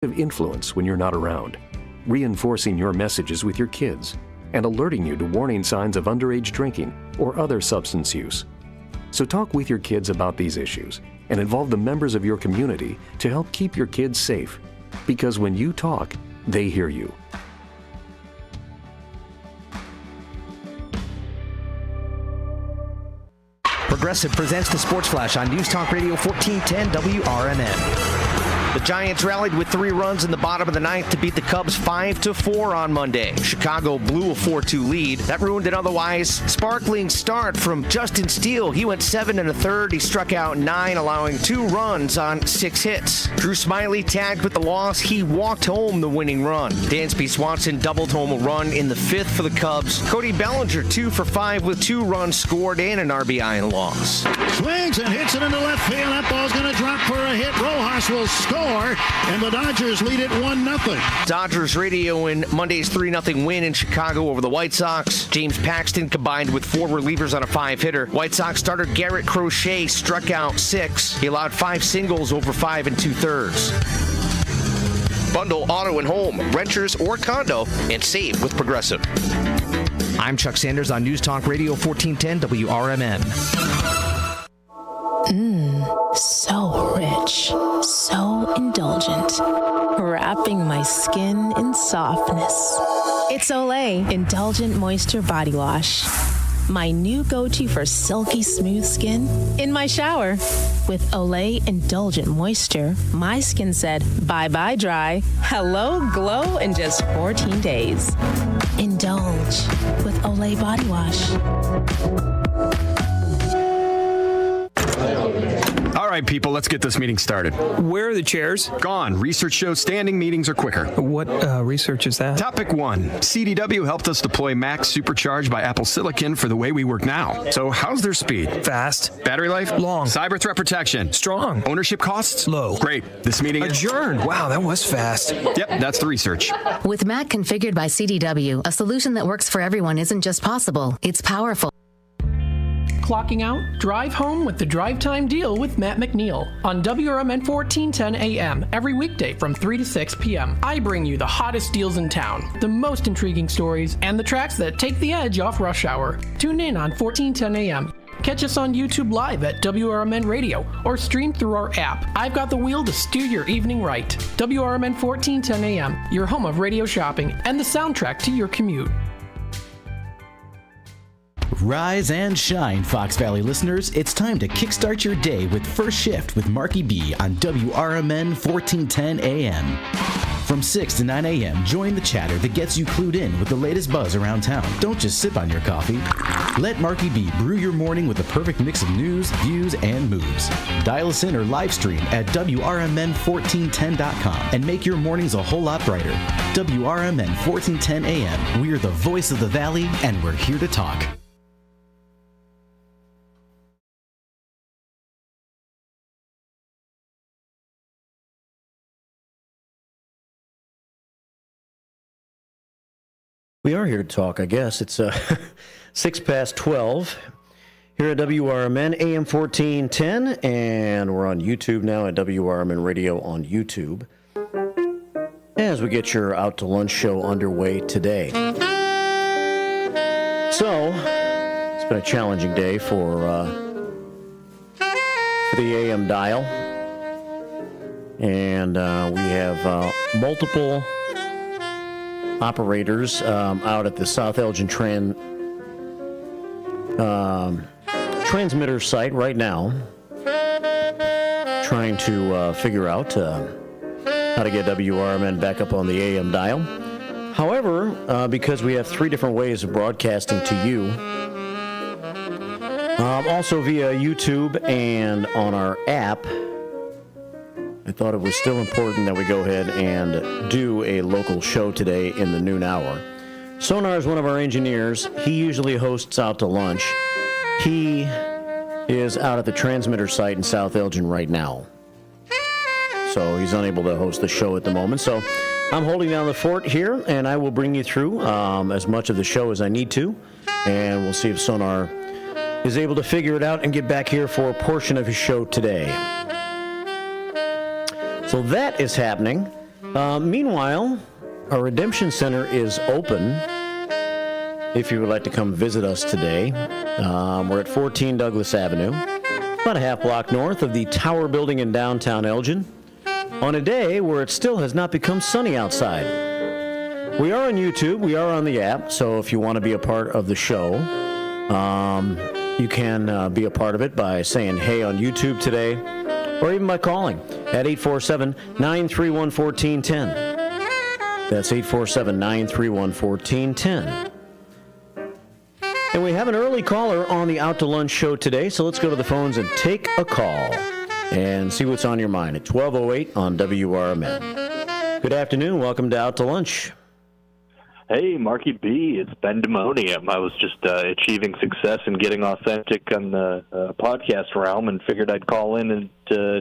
influence when you're not around, reinforcing your messages with your kids, and alerting you to warning signs of underage drinking or other substance use. So talk with your kids about these issues and involve the members of your community to help keep your kids safe. Because when you talk, they hear you. Progressive presents the Sports Flash on News Talk Radio 1410 WRMN. The Giants rallied with 3 runs in the bottom of the ninth to beat the Cubs 5-4 on Monday. Chicago blew a 4-2 lead. That ruined an otherwise sparkling start from Justin Steele. He went 7 1/3. He struck out 9, allowing 2 runs on 6 hits. Drew Smyly tagged with the loss. He walked home the winning run. Dansby Swanson doubled home a run in the 5th for the Cubs. Cody Bellinger 2 for 5 with 2 runs scored and an RBI and loss. Swings and hits it into left field. That ball's going to drop for a hit. Rojas will score, and the Dodgers lead it 1-0. Dodgers radio in Monday's 3-0 win in Chicago over the White Sox. James Paxton combined with 4 relievers on a 5-hitter. White Sox starter Garrett Crochet struck out 6. He allowed 5 singles over 5 2/3. Bundle auto and home, renters or condo, and save with Progressive. I'm Chuck Sanders on News Talk Radio 1410 WRMN. So rich, so indulgent, wrapping my skin in softness. It's Olay Indulgent Moisture Body Wash. My new go-to for silky smooth skin in my shower. With Olay Indulgent Moisture, my skin said bye-bye dry, hello glow in just 14 days. Indulge with Olay Body Wash. All right, people, let's get this meeting started. Where are the chairs? Gone. Research shows standing meetings are quicker. What research is that? Topic 1. CDW helped us deploy Mac Supercharged by Apple Silicon for the way we work now. So how's their speed? Fast. Battery life? Long. Cyber threat protection? Strong. Ownership costs? Low. Great. This meeting is adjourned. Wow, that was fast. Yep, that's the research. With Mac configured by CDW, a solution that works for everyone isn't just possible, it's powerful. Clocking out? Drive home with the Drive Time Deal with Matt McNeil on WRMN 1410 AM every weekday from 3 to 6 p.m. I bring you the hottest deals in town, the most intriguing stories, and the tracks that take the edge off rush hour. Tune in on 1410 AM. Catch us on YouTube Live at WRMN Radio or stream through our app. I've got the wheel to steer your evening right. WRMN 1410 AM, your home of radio shopping and the soundtrack to your commute. Rise and shine, Fox Valley listeners. It's time to kickstart your day with First Shift with Marky B on WRMN 1410 AM. From 6 to 9 a.m., join the chatter that gets you clued in with the latest buzz around town. Don't just sip on your coffee. Let Marky B brew your morning with the perfect mix of news, views, and moves. Dial us in or live stream at WRMN1410.com and make your mornings a whole lot brighter. WRMN 1410 AM. We're the voice of the Valley, and we're here to talk. We are here to talk, I guess. It's 12:06 here at WRMN AM 1410, and we're on YouTube now at WRMN Radio on YouTube as we get your Out to Lunch show underway today. So, it's been a challenging day for the AM dial, and we have multiple operators out at the South Elgin transmitter site right now trying to figure out how to get WRMN back up on the AM dial. However, because we have 3 different ways of broadcasting to you, also via YouTube and on our app, I thought it was still important that we go ahead and do a local show today in the noon hour. Sonar is one of our engineers. He usually hosts Out to Lunch. He is out at the transmitter site in South Elgin right now, so he's unable to host the show at the moment. So I'm holding down the fort here, and I will bring you through as much of the show as I need to, and we'll see if Sonar is able to figure it out and get back here for a portion of his show today. So that is happening. Meanwhile, our Redemption Center is open. If you would like to come visit us today, we're at 14 Douglas Avenue, about a half block north of the Tower Building in downtown Elgin, on a day where it still has not become sunny outside. We are on YouTube. We are on the app, so if you want to be a part of the show, you can be a part of it by saying hey on YouTube today, or even by calling at 847-931-1410. That's 847-931-1410. And we have an early caller on the Out to Lunch show today, so let's go to the phones and take a call and see what's on your mind at 12:08 on WRMN. Good afternoon. Welcome to Out to Lunch. Hey, Marky B, it's Ben Demonium. I was just achieving success and getting authentic on the podcast realm and figured I'd call in and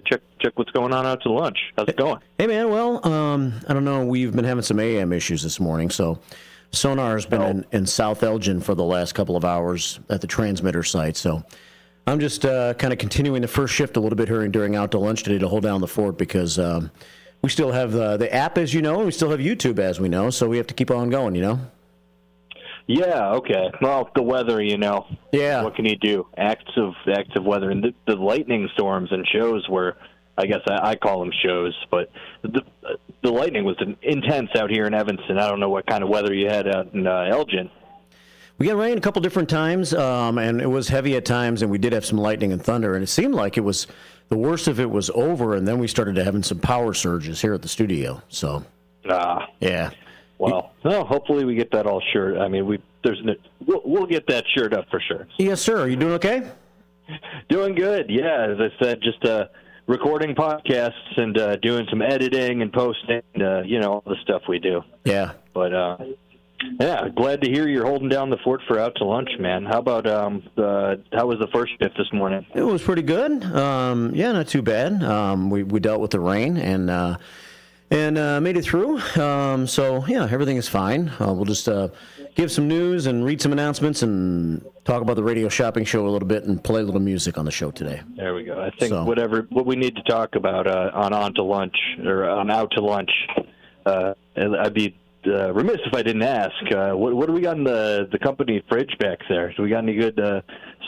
check what's going on Out to Lunch. How's it going? Hey, man, well, I don't know. We've been having some AM issues this morning, so Sonar has been in South Elgin for the last couple of hours at the transmitter site, so I'm just kind of continuing the first shift a little bit here during Out to Lunch today to hold down the fort because we still have the app, as you know, and we still have YouTube, as we know, so we have to keep on going, you know? Yeah, okay. Well, the weather, you know. Yeah. What can you do? Acts of weather. And the lightning storms and shows were, I guess I call them shows, but the lightning was intense out here in Evanston. I don't know what kind of weather you had out in Elgin. We got rain a couple different times, and it was heavy at times, and we did have some lightning and thunder, and it seemed like it was the worst of it was over, and then we started having some power surges here at the studio. So, yeah. Well, hopefully we get that all shirt. I mean, we'll get that shirt up for sure. Yes, sir. Are you doing okay? Doing good. Yeah, as I said, just recording podcasts and doing some editing and posting. All the stuff we do. Yeah. But yeah, glad to hear you're holding down the fort for Out to Lunch, man. How about how was the first shift this morning? It was pretty good. Yeah, not too bad. We dealt with the rain and made it through. So yeah, everything is fine. We'll just give some news and read some announcements and talk about the radio shopping show a little bit and play a little music on the show today. There we go. I think what we need to talk about on to Lunch or on Out to Lunch, I'd be remiss if I didn't ask. What do we got in the company fridge back there? Do we got any good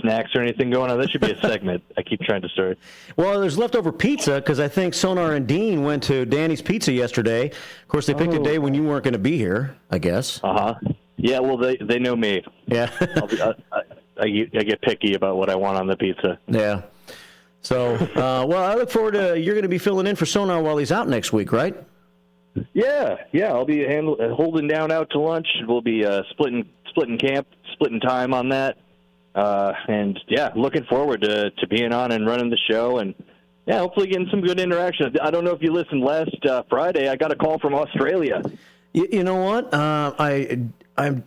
snacks or anything going on? That should be a segment. I keep trying to start. Well, there's leftover pizza because I think Sonar and Dean went to Danny's Pizza yesterday. Of course, they picked a day when you weren't going to be here, I guess. Yeah, well, they know me. Yeah. I get picky about what I want on the pizza. Yeah. So, well, I look forward to you're going to be filling in for Sonar while he's out next week, right? Yeah. I'll be holding down Out to Lunch. We'll be splitting time on that. And yeah, looking forward to being on and running the show, and yeah, hopefully getting some good interaction. I don't know if you listened last Friday. I got a call from Australia. You know what? I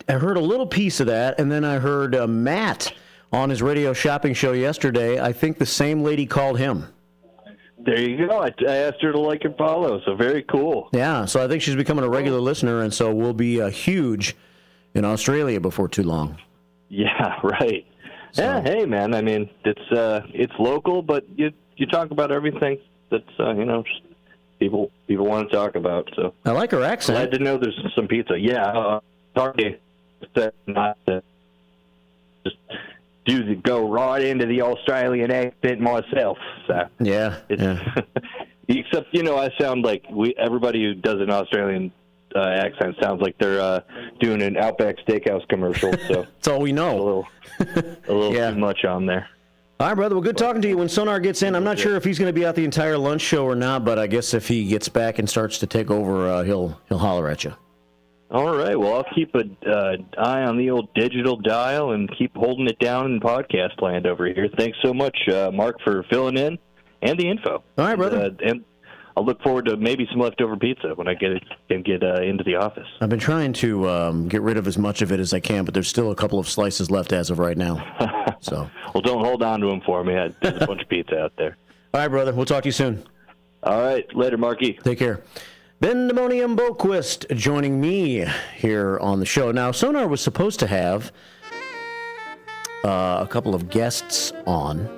heard a little piece of that, and then I heard Matt on his radio shopping show yesterday. I think the same lady called him. There you go. I asked her to like and follow, so very cool. Yeah, so I think she's becoming a regular listener, and so we'll be huge in Australia before too long. Yeah, right. So. Yeah, hey, man, I mean, it's local, but you talk about everything that's, just people want to talk about. So I like her accent. Glad to know there's some pizza. Yeah, sorry not to just go right into the Australian accent myself. So yeah. Except, I sound like everybody who does an Australian accent sounds like they're doing an Outback Steakhouse commercial. So that's all we know. A little too much on there. All right, brother. Well, good talking to you. When Sonar gets in, I'm not sure if he's going to be out the entire lunch show or not, but I guess if he gets back and starts to take over, he'll holler at you. All right. Well, I'll keep an eye on the old digital dial and keep holding it down in podcast land over here. Thanks so much, Mark, for filling in and the info. All right, brother. And I'll look forward to maybe some leftover pizza when I get into the office. I've been trying to get rid of as much of it as I can, but there's still a couple of slices left as of right now. So, well, don't hold on to them for me. There's a bunch of pizza out there. All right, brother. We'll talk to you soon. All right. Later, Marky. Take care. Ben Demonium Boquist joining me here on the show. Now, Sonar was supposed to have a couple of guests on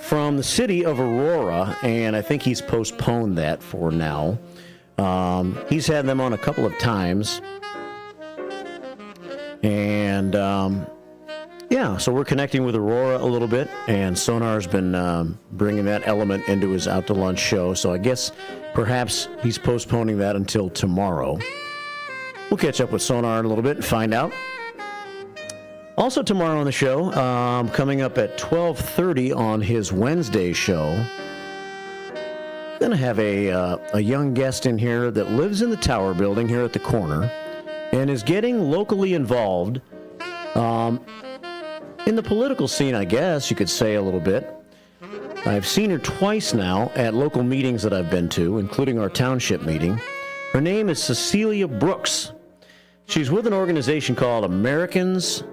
from the city of Aurora, and I think he's postponed that for now. He's had them on a couple of times. And, so we're connecting with Aurora a little bit, and Sonar's been bringing that element into his Out to Lunch show, so I guess perhaps he's postponing that until tomorrow. We'll catch up with Sonar in a little bit and find out. Also tomorrow on the show, coming up at 12:30 on his Wednesday show, going to have a young guest in here that lives in the Tower Building here at the corner and is getting locally involved in the political scene, I guess you could say a little bit. I've seen her twice now at local meetings that I've been to, including our township meeting. Her name is Cecilia Brooks. She's with an organization called Americans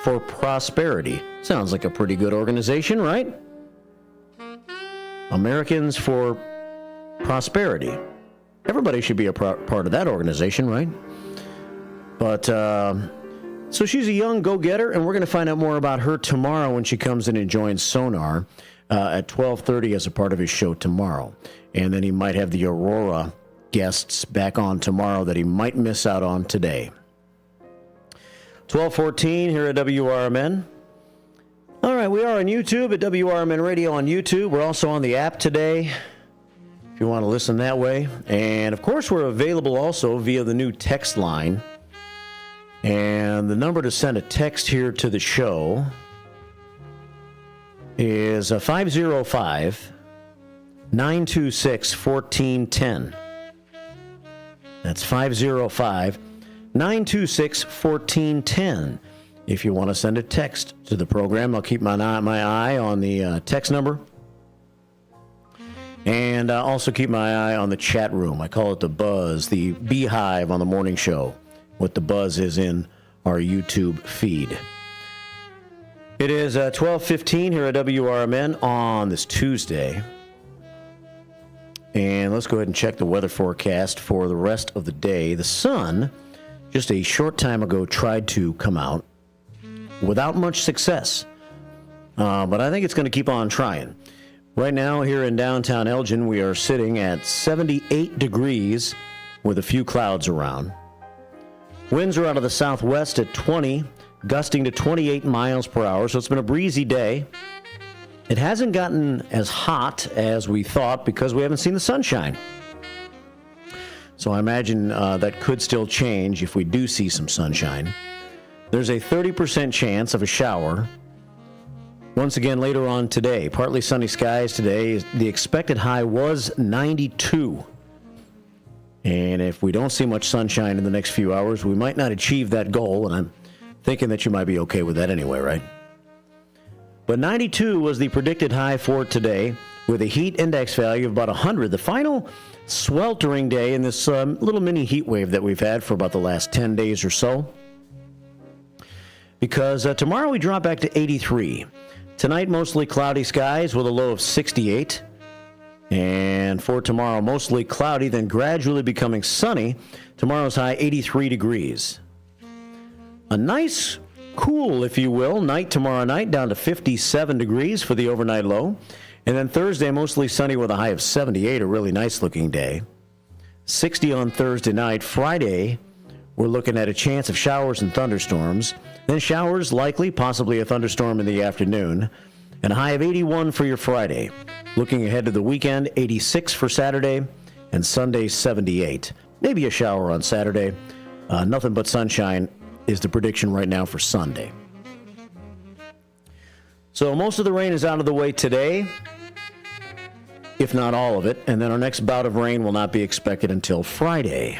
for Prosperity. Sounds like a pretty good organization, right? Americans for Prosperity. Everybody should be a part of that organization, right? But, so she's a young go-getter, and we're going to find out more about her tomorrow when she comes in and joins Sonar at 12:30 as a part of his show tomorrow. And then he might have the Aurora guests back on tomorrow that he might miss out on today. 12:14 here at WRMN. All right, we are on YouTube at WRMN Radio on YouTube. We're also on the app today if you want to listen that way. And, of course, we're available also via the new text line. And the number to send a text here to the show is 505-926-1410. That's 505-926-1410. If you want to send a text to the program, I'll keep my eye on the text number. And also keep my eye on the chat room. I call it the buzz, the beehive on the morning show. What the buzz is in our YouTube feed. It is 12:15 here at WRMN on this Tuesday. And let's go ahead and check the weather forecast for the rest of the day. The sun, just a short time ago, tried to come out without much success. But I think it's going to keep on trying. Right now, here in downtown Elgin, we are sitting at 78 degrees with a few clouds around. Winds are out of the southwest at 20, gusting to 28 miles per hour, so it's been a breezy day. It hasn't gotten as hot as we thought because we haven't seen the sunshine. So I imagine that could still change if we do see some sunshine. There's a 30% chance of a shower once again later on today. Partly sunny skies today. The expected high was 92. And if we don't see much sunshine in the next few hours, we might not achieve that goal, and I'm thinking that you might be okay with that anyway, right? But 92 was the predicted high for today, with a heat index value of about 100. The final sweltering day in this little mini heat wave that we've had for about the last 10 days or so. Because tomorrow we drop back to 83. Tonight, mostly cloudy skies with a low of 68. And for tomorrow, mostly cloudy, then gradually becoming sunny. Tomorrow's high, 83 degrees. A nice, cool, if you will, night tomorrow night, down to 57 degrees for the overnight low. And then Thursday, mostly sunny with a high of 78, a really nice-looking day. 60 on Thursday night. Friday, we're looking at a chance of showers and thunderstorms. Then showers likely, possibly a thunderstorm in the afternoon. And a high of 81 for your Friday. Looking ahead to the weekend, 86 for Saturday, and Sunday, 78. Maybe a shower on Saturday. Nothing but sunshine is the prediction right now for Sunday. So most of the rain is out of the way today, if not all of it. And then our next bout of rain will not be expected until Friday.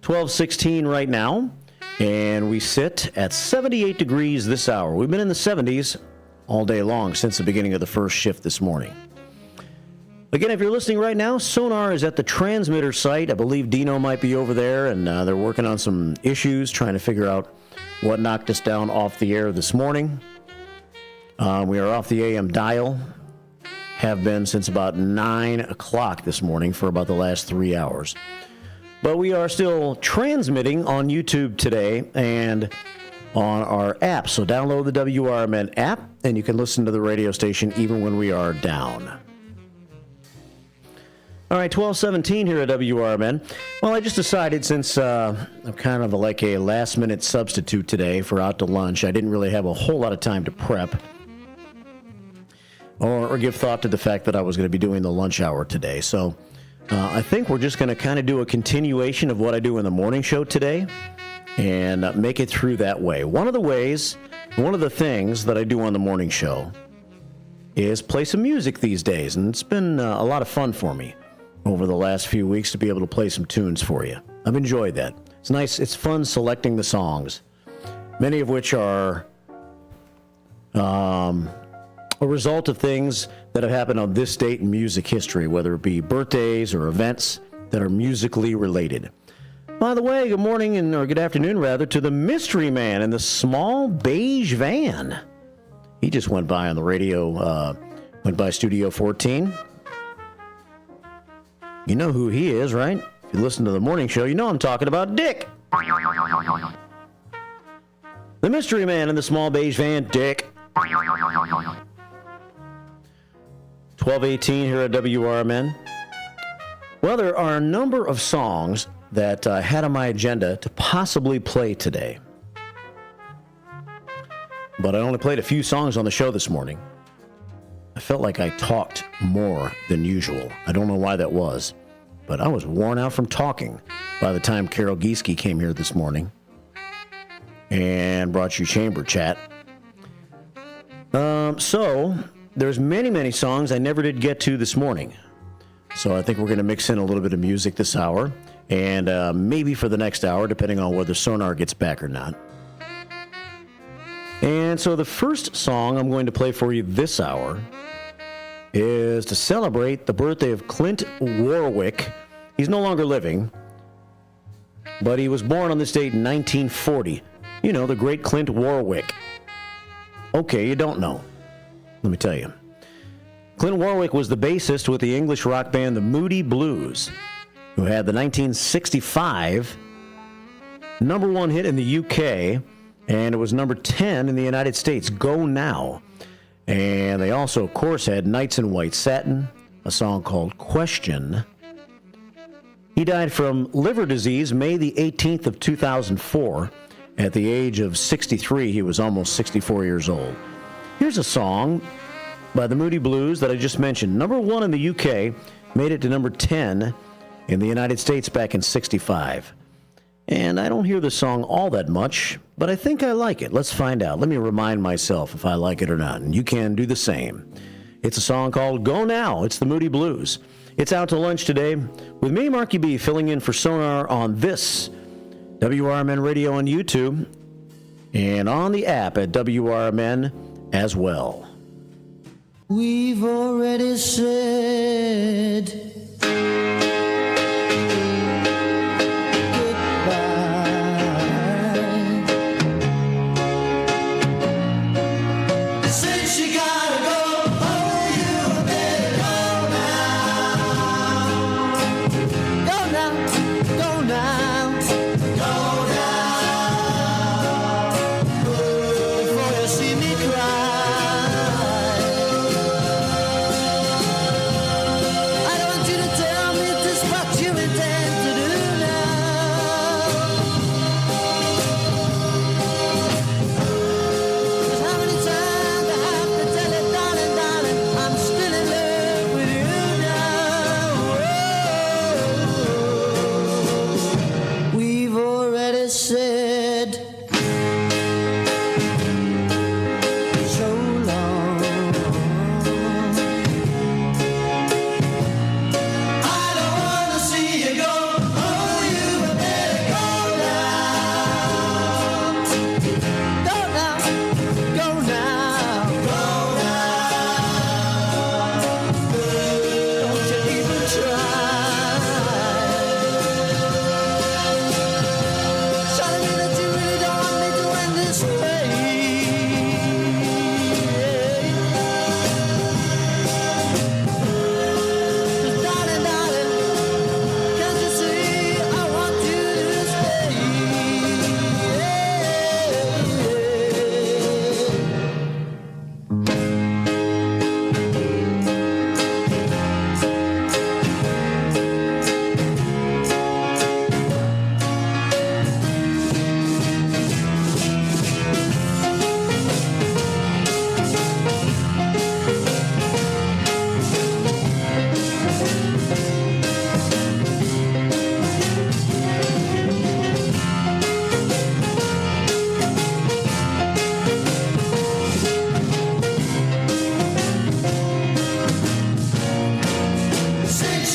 12:16 right now. And we sit at 78 degrees this hour. We've been in the 70s all day long since the beginning of the first shift this morning. Again, if you're listening right now, Sonar is at the transmitter site. I believe Dino might be over there, and they're working on some issues, trying to figure out what knocked us down off the air this morning. We are off the AM dial, have been since about 9 o'clock this morning for about the last 3 hours. But we are still transmitting on YouTube today, and on our app. So download the WRMN app, and you can listen to the radio station even when we are down. All right, 12:17 here at WRMN. Well, I just decided, since I'm kind of like a last-minute substitute today for out to lunch, I didn't really have a whole lot of time to prep or give thought to the fact that I was going to be doing the lunch hour today. So I think we're just going to kind of do a continuation of what I do in the morning show today and make it through that way. One of the things that I do on the morning show is play some music these days, and it's been a lot of fun for me over the last few weeks to be able to play some tunes for you. I've enjoyed that. It's nice. It's fun selecting the songs, many of which are a result of things that have happened on this date in music history, whether it be birthdays or events that are musically related. By the way, good morning, or good afternoon, rather, to the mystery man in the small beige van. He just went by on the radio, went by Studio 14. You know who he is, right? If you listen to the morning show, you know I'm talking about Dick. The mystery man in the small beige van, Dick. 12:18 here at WRMN. Well, there are a number of songs that I had on my agenda to possibly play today. But I only played a few songs on the show this morning. I felt like I talked more than usual. I don't know why that was, but I was worn out from talking by the time Carol Gieske came here this morning and brought you Chamber Chat. So there's many songs I never did get to this morning. So I think we're going to mix in a little bit of music this hour, and maybe for the next hour, depending on whether Sonar gets back or not. And so the first song I'm going to play for you this hour is to celebrate the birthday of Clint Warwick. He's no longer living, but he was born on this date in 1940. You know, the great Clint Warwick. Okay, you don't know. Let me tell you. Clint Warwick was the bassist with the English rock band the Moody Blues, who had the 1965 number one hit in the UK, and it was number 10 in the United States, Go Now. And they also, of course, had Nights in White Satin, a song called Question. He died from liver disease May the 18th of 2004. At the age of 63, he was almost 64 years old. Here's a song by the Moody Blues that I just mentioned. Number one in the UK, made it to number 10 in the United States back in 65. And I don't hear the song all that much, but I think I like it. Let's find out. Let me remind myself if I like it or not, and you can do the same. It's a song called Go Now. It's the Moody Blues. It's out to lunch today with me, Marky B, filling in for Sonar on this WRMN Radio on YouTube and on the app at WRMN as well. We've already said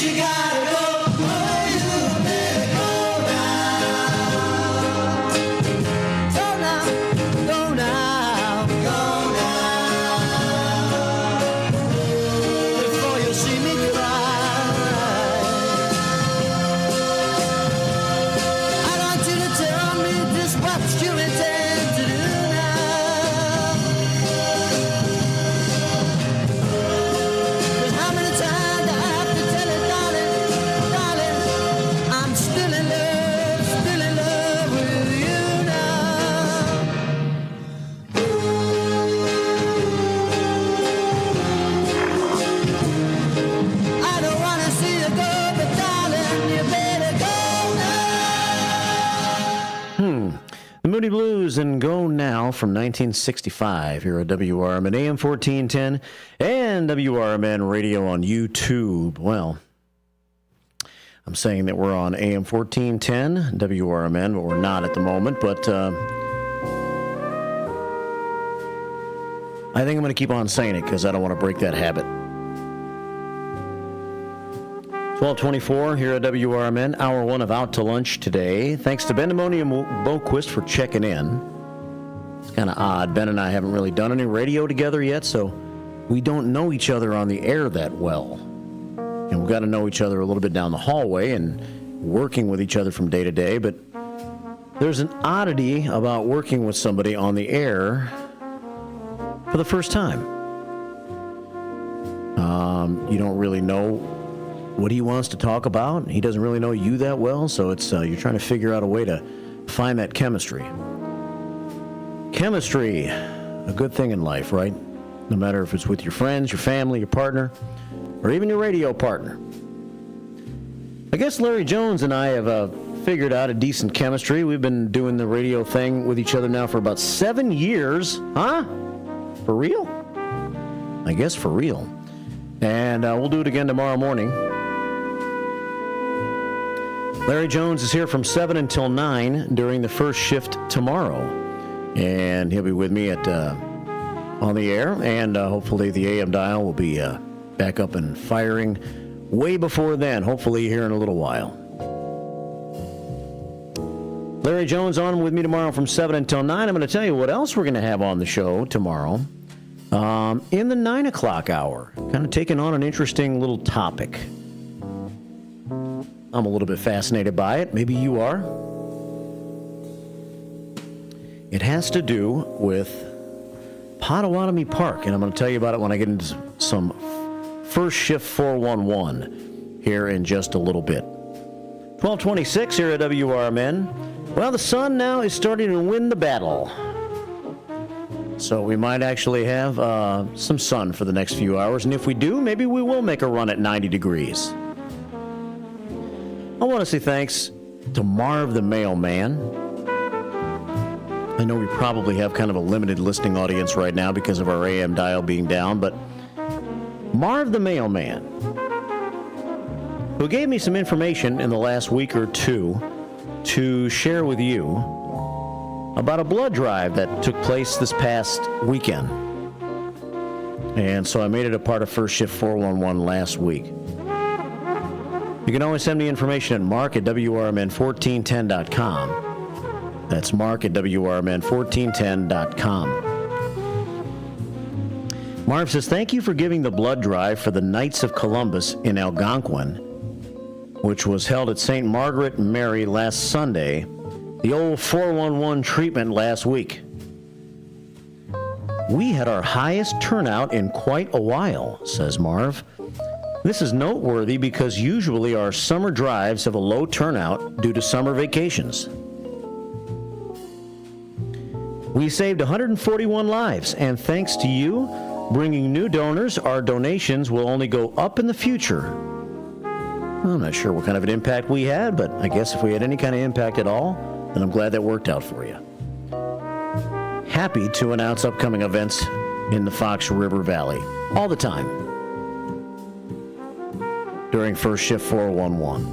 place you gotta go. Oh, you better go now. Go now, go now, go now. Before you see me cry. I want you to tell me just what you intend to do now. 'Cause how many times I have to tell it, darling, darling, I'm still in love with you now. I don't wanna see you go, but darling, you better go now. The Moody Blues and Go Now from 1965 here at WRMN AM 1410 and WRMN Radio on YouTube. Well, I'm saying that we're on AM 1410, WRMN, but we're not at the moment. But I think I'm going to keep on saying it because I don't want to break that habit. 12:24 here at WRMN, hour one of Out to Lunch today. Thanks to Ben Demoni and Boquist for checking in. It's kind of odd. Ben and I haven't really done any radio together yet, so we don't know each other on the air that well. And we've got to know each other a little bit down the hallway and working with each other from day to day. But there's an oddity about working with somebody on the air for the first time. You don't really know what he wants to talk about. He doesn't really know you that well, so it's you're trying to figure out a way to find that chemistry. Chemistry, a good thing in life, right? No matter if it's with your friends, your family, your partner, or even your radio partner. I guess Larry Jones and I have figured out a decent chemistry. We've been doing the radio thing with each other now for about 7 years. Huh? For real? I guess for real. And we'll do it again tomorrow morning. Larry Jones is here from 7 until 9 during the first shift tomorrow. And he'll be with me at on the air. And hopefully the AM dial will be back up and firing way before then, hopefully here in a little while. Larry Jones on with me tomorrow from 7 until 9. I'm going to tell you what else we're going to have on the show tomorrow. In the 9 o'clock hour, kind of taking on an interesting little topic. I'm a little bit fascinated by it. Maybe you are. It has to do with Potawatomi Park, and I'm going to tell you about it when I get into some First Shift 411 here in just a little bit. 12:26 here at WRMN. Well, the sun now is starting to win the battle. So we might actually have some sun for the next few hours, and if we do, maybe we will make a run at 90 degrees. I want to say thanks to Marv the Mailman. I know we probably have kind of a limited listening audience right now because of our AM dial being down, but Marv the Mailman, who gave me some information in the last week or two to share with you about a blood drive that took place this past weekend. And so I made it a part of First Shift 411 last week. You can always send me information at mark@WRMN1410.com. That's mark@WRMN1410.com. Marv says, thank you for giving the blood drive for the Knights of Columbus in Algonquin, which was held at St. Margaret Mary last Sunday, the old 411 treatment last week. We had our highest turnout in quite a while, says Marv. This is noteworthy because usually our summer drives have a low turnout due to summer vacations. We saved 141 lives, and thanks to you bringing new donors, our donations will only go up in the future. I'm not sure what kind of an impact we had, but I guess if we had any kind of impact at all, then I'm glad that worked out for you. Happy to announce upcoming events in the Fox River Valley all the time during First Shift 411.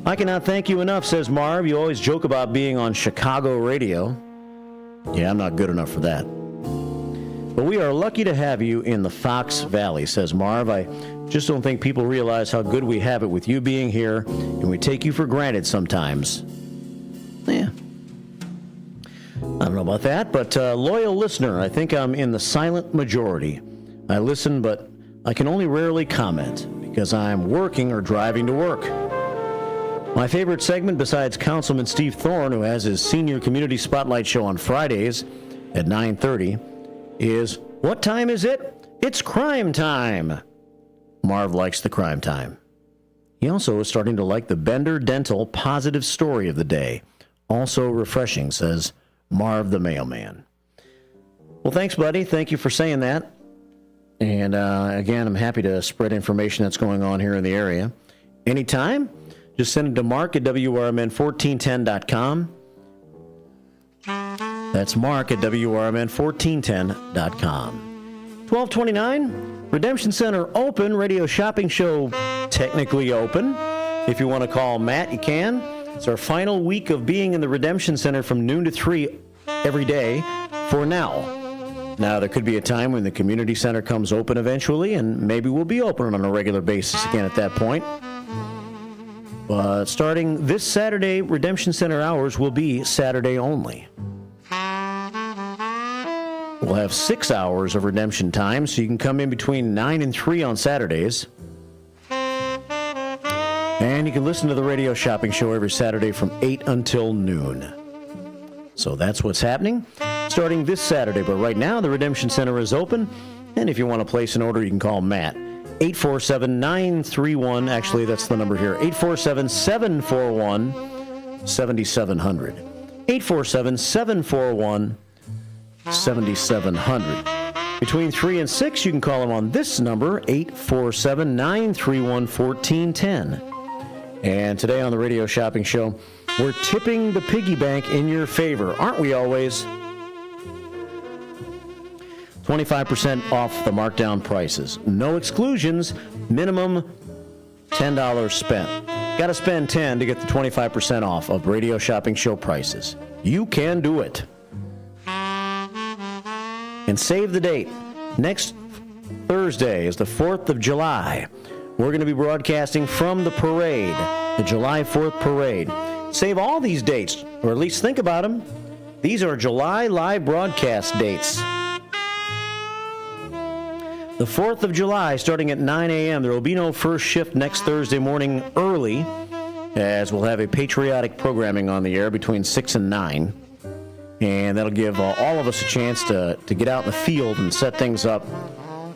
I cannot thank you enough, says Marv. You always joke about being on Chicago radio. Yeah, I'm not good enough for that. But we are lucky to have you in the Fox Valley, says Marv. I Just don't think people realize how good we have it with you being here, and we take you for granted sometimes. Yeah. I don't know about that, but loyal listener, I think I'm in the silent majority. I listen, but I can only rarely comment because I'm working or driving to work. My favorite segment, besides Councilman Steve Thorne, who has his senior community spotlight show on Fridays at 9:30, is What Time Is It? It's Crime Time. Marv likes the crime time. He also is starting to like the Bender Dental positive story of the day. Also refreshing, says Marv the mailman. Well, thanks, buddy. Thank you for saying that. And again, I'm happy to spread information that's going on here in the area. Anytime, just send it to Mark at WRMN1410.com. That's Mark at WRMN1410.com. 1229, Redemption Center open, radio shopping show technically open. If you want to call Matt, you can. It's our final week of being in the Redemption Center from noon to 3 every day for now. Now, there could be a time when the community center comes open eventually, and maybe we'll be open on a regular basis again at that point. But starting this Saturday, Redemption Center hours will be Saturday only. We'll have 6 hours of redemption time, so you can come in between 9 and 3 on Saturdays. And you can listen to the radio shopping show every Saturday from 8 until noon. So that's what's happening starting this Saturday. But right now, the Redemption Center is open. And if you want to place an order, you can call Matt. 847-931. Actually, that's the number here. 847-741-7700. 847-741-7700. Between 3 and 6, you can call him on this number, 847-931-1410. And today on the Radio Shopping Show, we're tipping the piggy bank in your favor, aren't we always? 25% off the markdown prices. No exclusions, minimum $10 spent. Got to spend $10 to get the 25% off of Radio Shopping Show prices. You can do it. And save the date. Next Thursday is the 4th of July. We're going to be broadcasting from the parade, the July 4th parade. Save all these dates, or at least think about them. These are July live broadcast dates. The 4th of July, starting at 9 a.m. There will be no first shift next Thursday morning early, as we'll have a patriotic programming on the air between 6 and 9. And that'll give all of us a chance to get out in the field and set things up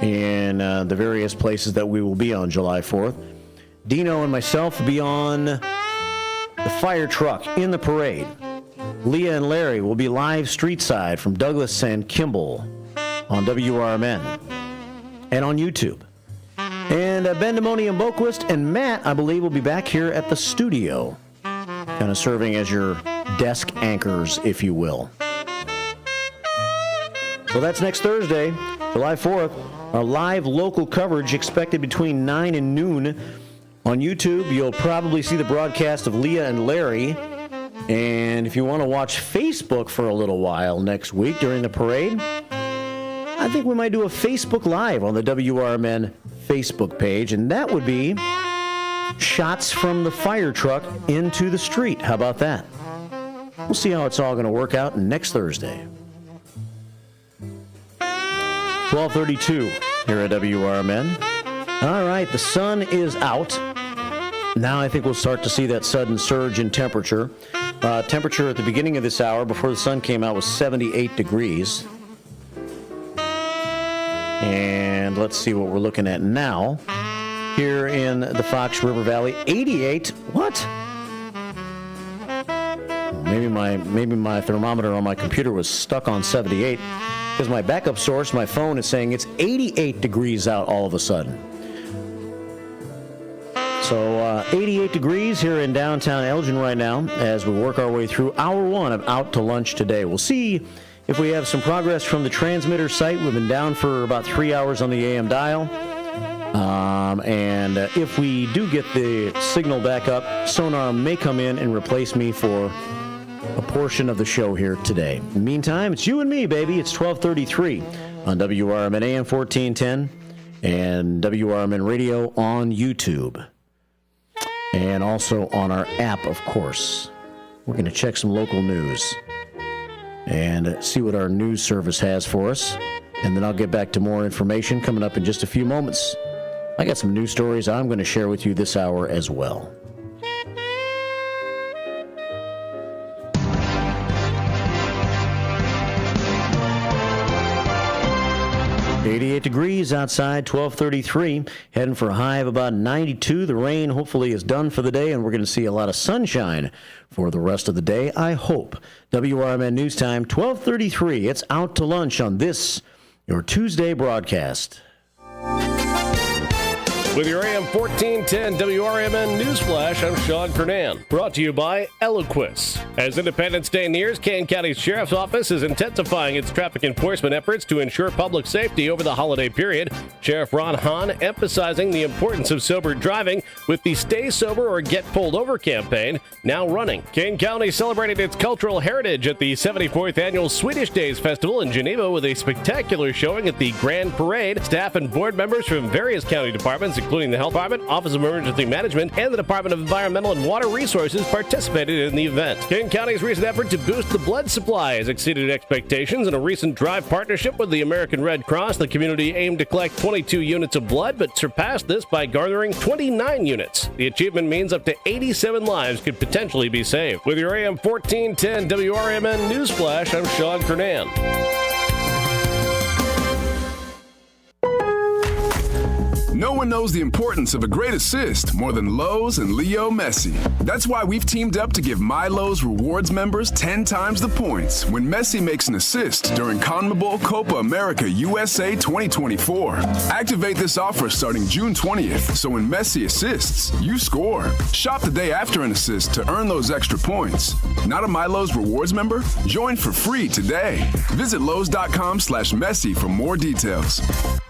in the various places that we will be on July 4th. Dino and myself will be on the fire truck in the parade. Leah and Larry will be live street side from Douglas and Kimball on WRMN and on YouTube. And Ben Demoni and Boquist and Matt, I believe, will be back here at the studio, kind of serving as your desk anchors, if you will. So that's next Thursday, July 4th. Our live local coverage expected between 9 and noon. On YouTube, you'll probably see the broadcast of Leah and Larry. And if you want to watch Facebook for a little while next week during the parade, I think we might do a Facebook Live on the WRMN Facebook page, and that would be shots from the fire truck into the street. How about that? We'll see how it's all going to work out next Thursday. 12:32 here at WRMN. All right, the sun is out. Now I think we'll start to see that sudden surge in temperature. Temperature at the beginning of this hour, before the sun came out, was 78 degrees. And let's see what we're looking at now. Here in the Fox River Valley, 88. What? Maybe my thermometer on my computer was stuck on 78, because my backup source, my phone, is saying it's 88 degrees out all of a sudden. So 88 degrees here in downtown Elgin right now as we work our way through hour one of Out to Lunch today. We'll see if we have some progress from the transmitter site. We've been down for about 3 hours on the AM dial. And if we do get the signal back up, Sonar may come in and replace me for a portion of the show here today. In the meantime, it's you and me, baby. It's 12:33 on WRMN AM 1410 and WRMN Radio on YouTube. And also on our app, of course. We're going to check some local news and see what our news service has for us. And then I'll get back to more information coming up in just a few moments. I got some news stories I'm going to share with you this hour as well. 88 degrees outside, 12:33, heading for a high of about 92. The rain hopefully is done for the day, and we're going to see a lot of sunshine for the rest of the day, I hope. WRMN News Time, 12:33. It's out to lunch on this, your Tuesday broadcast. With your AM 1410 WRMN Newsflash, I'm Sean Kernan. Brought to you by Eloquist. As Independence Day nears, Kane County Sheriff's Office is intensifying its traffic enforcement efforts to ensure public safety over the holiday period. Sheriff Ron Hahn emphasizing the importance of sober driving with the Stay Sober or Get Pulled Over campaign now running. Kane County celebrated its cultural heritage at the 74th Annual Swedish Days Festival in Geneva with a spectacular showing at the Grand Parade. Staff and board members from various county departments, including the Health Department, Office of Emergency Management, and the Department of Environmental and Water Resources, participated in the event. Kane County's recent effort to boost the blood supply has exceeded expectations. In a recent drive partnership with the American Red Cross, the community aimed to collect 22 units of blood, but surpassed this by garnering 29 units. The achievement means up to 87 lives could potentially be saved. With your AM 1410 WRMN Newsflash, I'm Sean Kernan. No one knows the importance of a great assist more than Lowe's and Leo Messi. That's why we've teamed up to give My Lowe's Rewards members 10 times the points when Messi makes an assist during CONMEBOL Copa America USA 2024. Activate this offer starting June 20th, so when Messi assists, you score. Shop the day after an assist to earn those extra points. Not a My Lowe's Rewards member? Join for free today. Visit Lowe's.com/Messi for more details.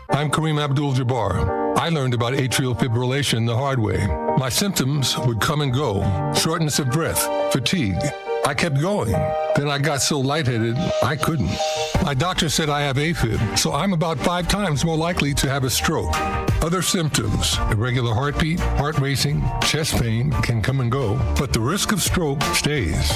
I'm Kareem Abdul-Jabbar. I learned about atrial fibrillation the hard way. My symptoms would come and go. Shortness of breath, fatigue. I kept going. Then I got so lightheaded, I couldn't. My doctor said I have AFib, so I'm about 5 times more likely to have a stroke. Other symptoms, irregular heartbeat, heart racing, chest pain can come and go, but the risk of stroke stays.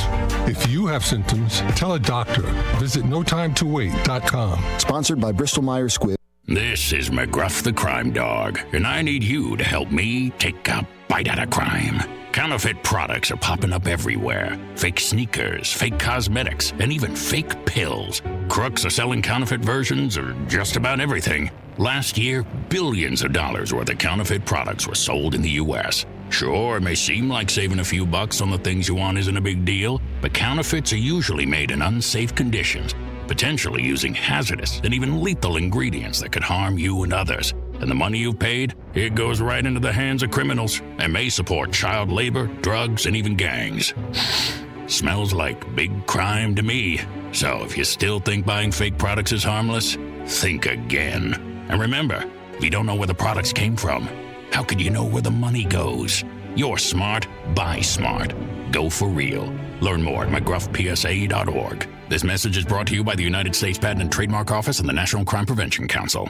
If you have symptoms, tell a doctor. Visit NoTimeToWait.com. Sponsored by Bristol-Myers Squibb. This is McGruff the Crime Dog, and I need you to help me take a bite out of crime. Counterfeit products are popping up everywhere. Fake sneakers, fake cosmetics, and even fake pills. Crooks are selling counterfeit versions of just about everything. Last year, billions of dollars worth of counterfeit products were sold in the U.S. Sure, it may seem like saving a few bucks on the things you want isn't a big deal, but counterfeits are usually made in unsafe conditions, potentially using hazardous and even lethal ingredients that could harm you and others. And the money you've paid, it goes right into the hands of criminals and may support child labor, drugs, and even gangs. Smells like big crime to me. So if you still think buying fake products is harmless, think again. And remember, if you don't know where the products came from, how could you know where the money goes? You're smart, buy smart. Go for real. Learn more at McGruffPSA.org. This message is brought to you by the United States Patent and Trademark Office and the National Crime Prevention Council.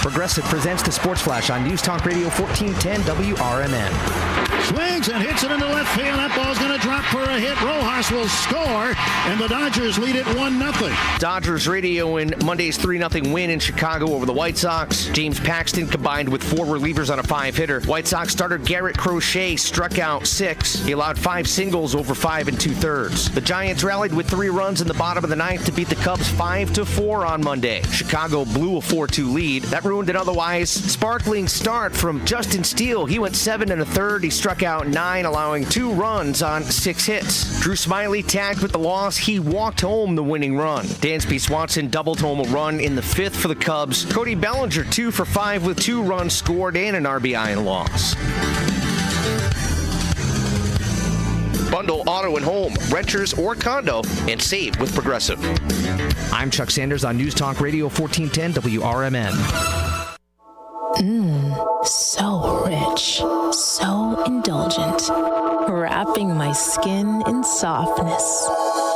Progressive presents the Sports Flash on News Talk Radio 1410 WRMN. Swings and hits it into left field. That ball's going to drop for a hit. Rojas will score, and the Dodgers lead it 1-0. Dodgers radio in Monday's 3-0 win in Chicago over the White Sox. James Paxton combined with 4 relievers on a 5-hitter. White Sox starter Garrett Crochet struck out 6. He allowed 5 singles over 5 2/3. The Giants rallied with 3 runs in the bottom of the 9th to beat the Cubs 5-4 on Monday. Chicago blew a 4-2 lead. That ruined an otherwise sparkling start from Justin Steele. He went 7 1/3. He struck out 9, allowing 2 runs on 6 hits. Drew Smiley tagged with the loss. He walked home the winning run. Dansby Swanson doubled home a run in the 5th for the Cubs. Cody Bellinger 2 for 5 with 2 runs scored and an RBI and loss. Bundle auto and home, renters or condo, and save with Progressive. I'm Chuck Sanders on News Talk Radio 1410 WRMN. So rich, so indulgent, wrapping my skin in softness.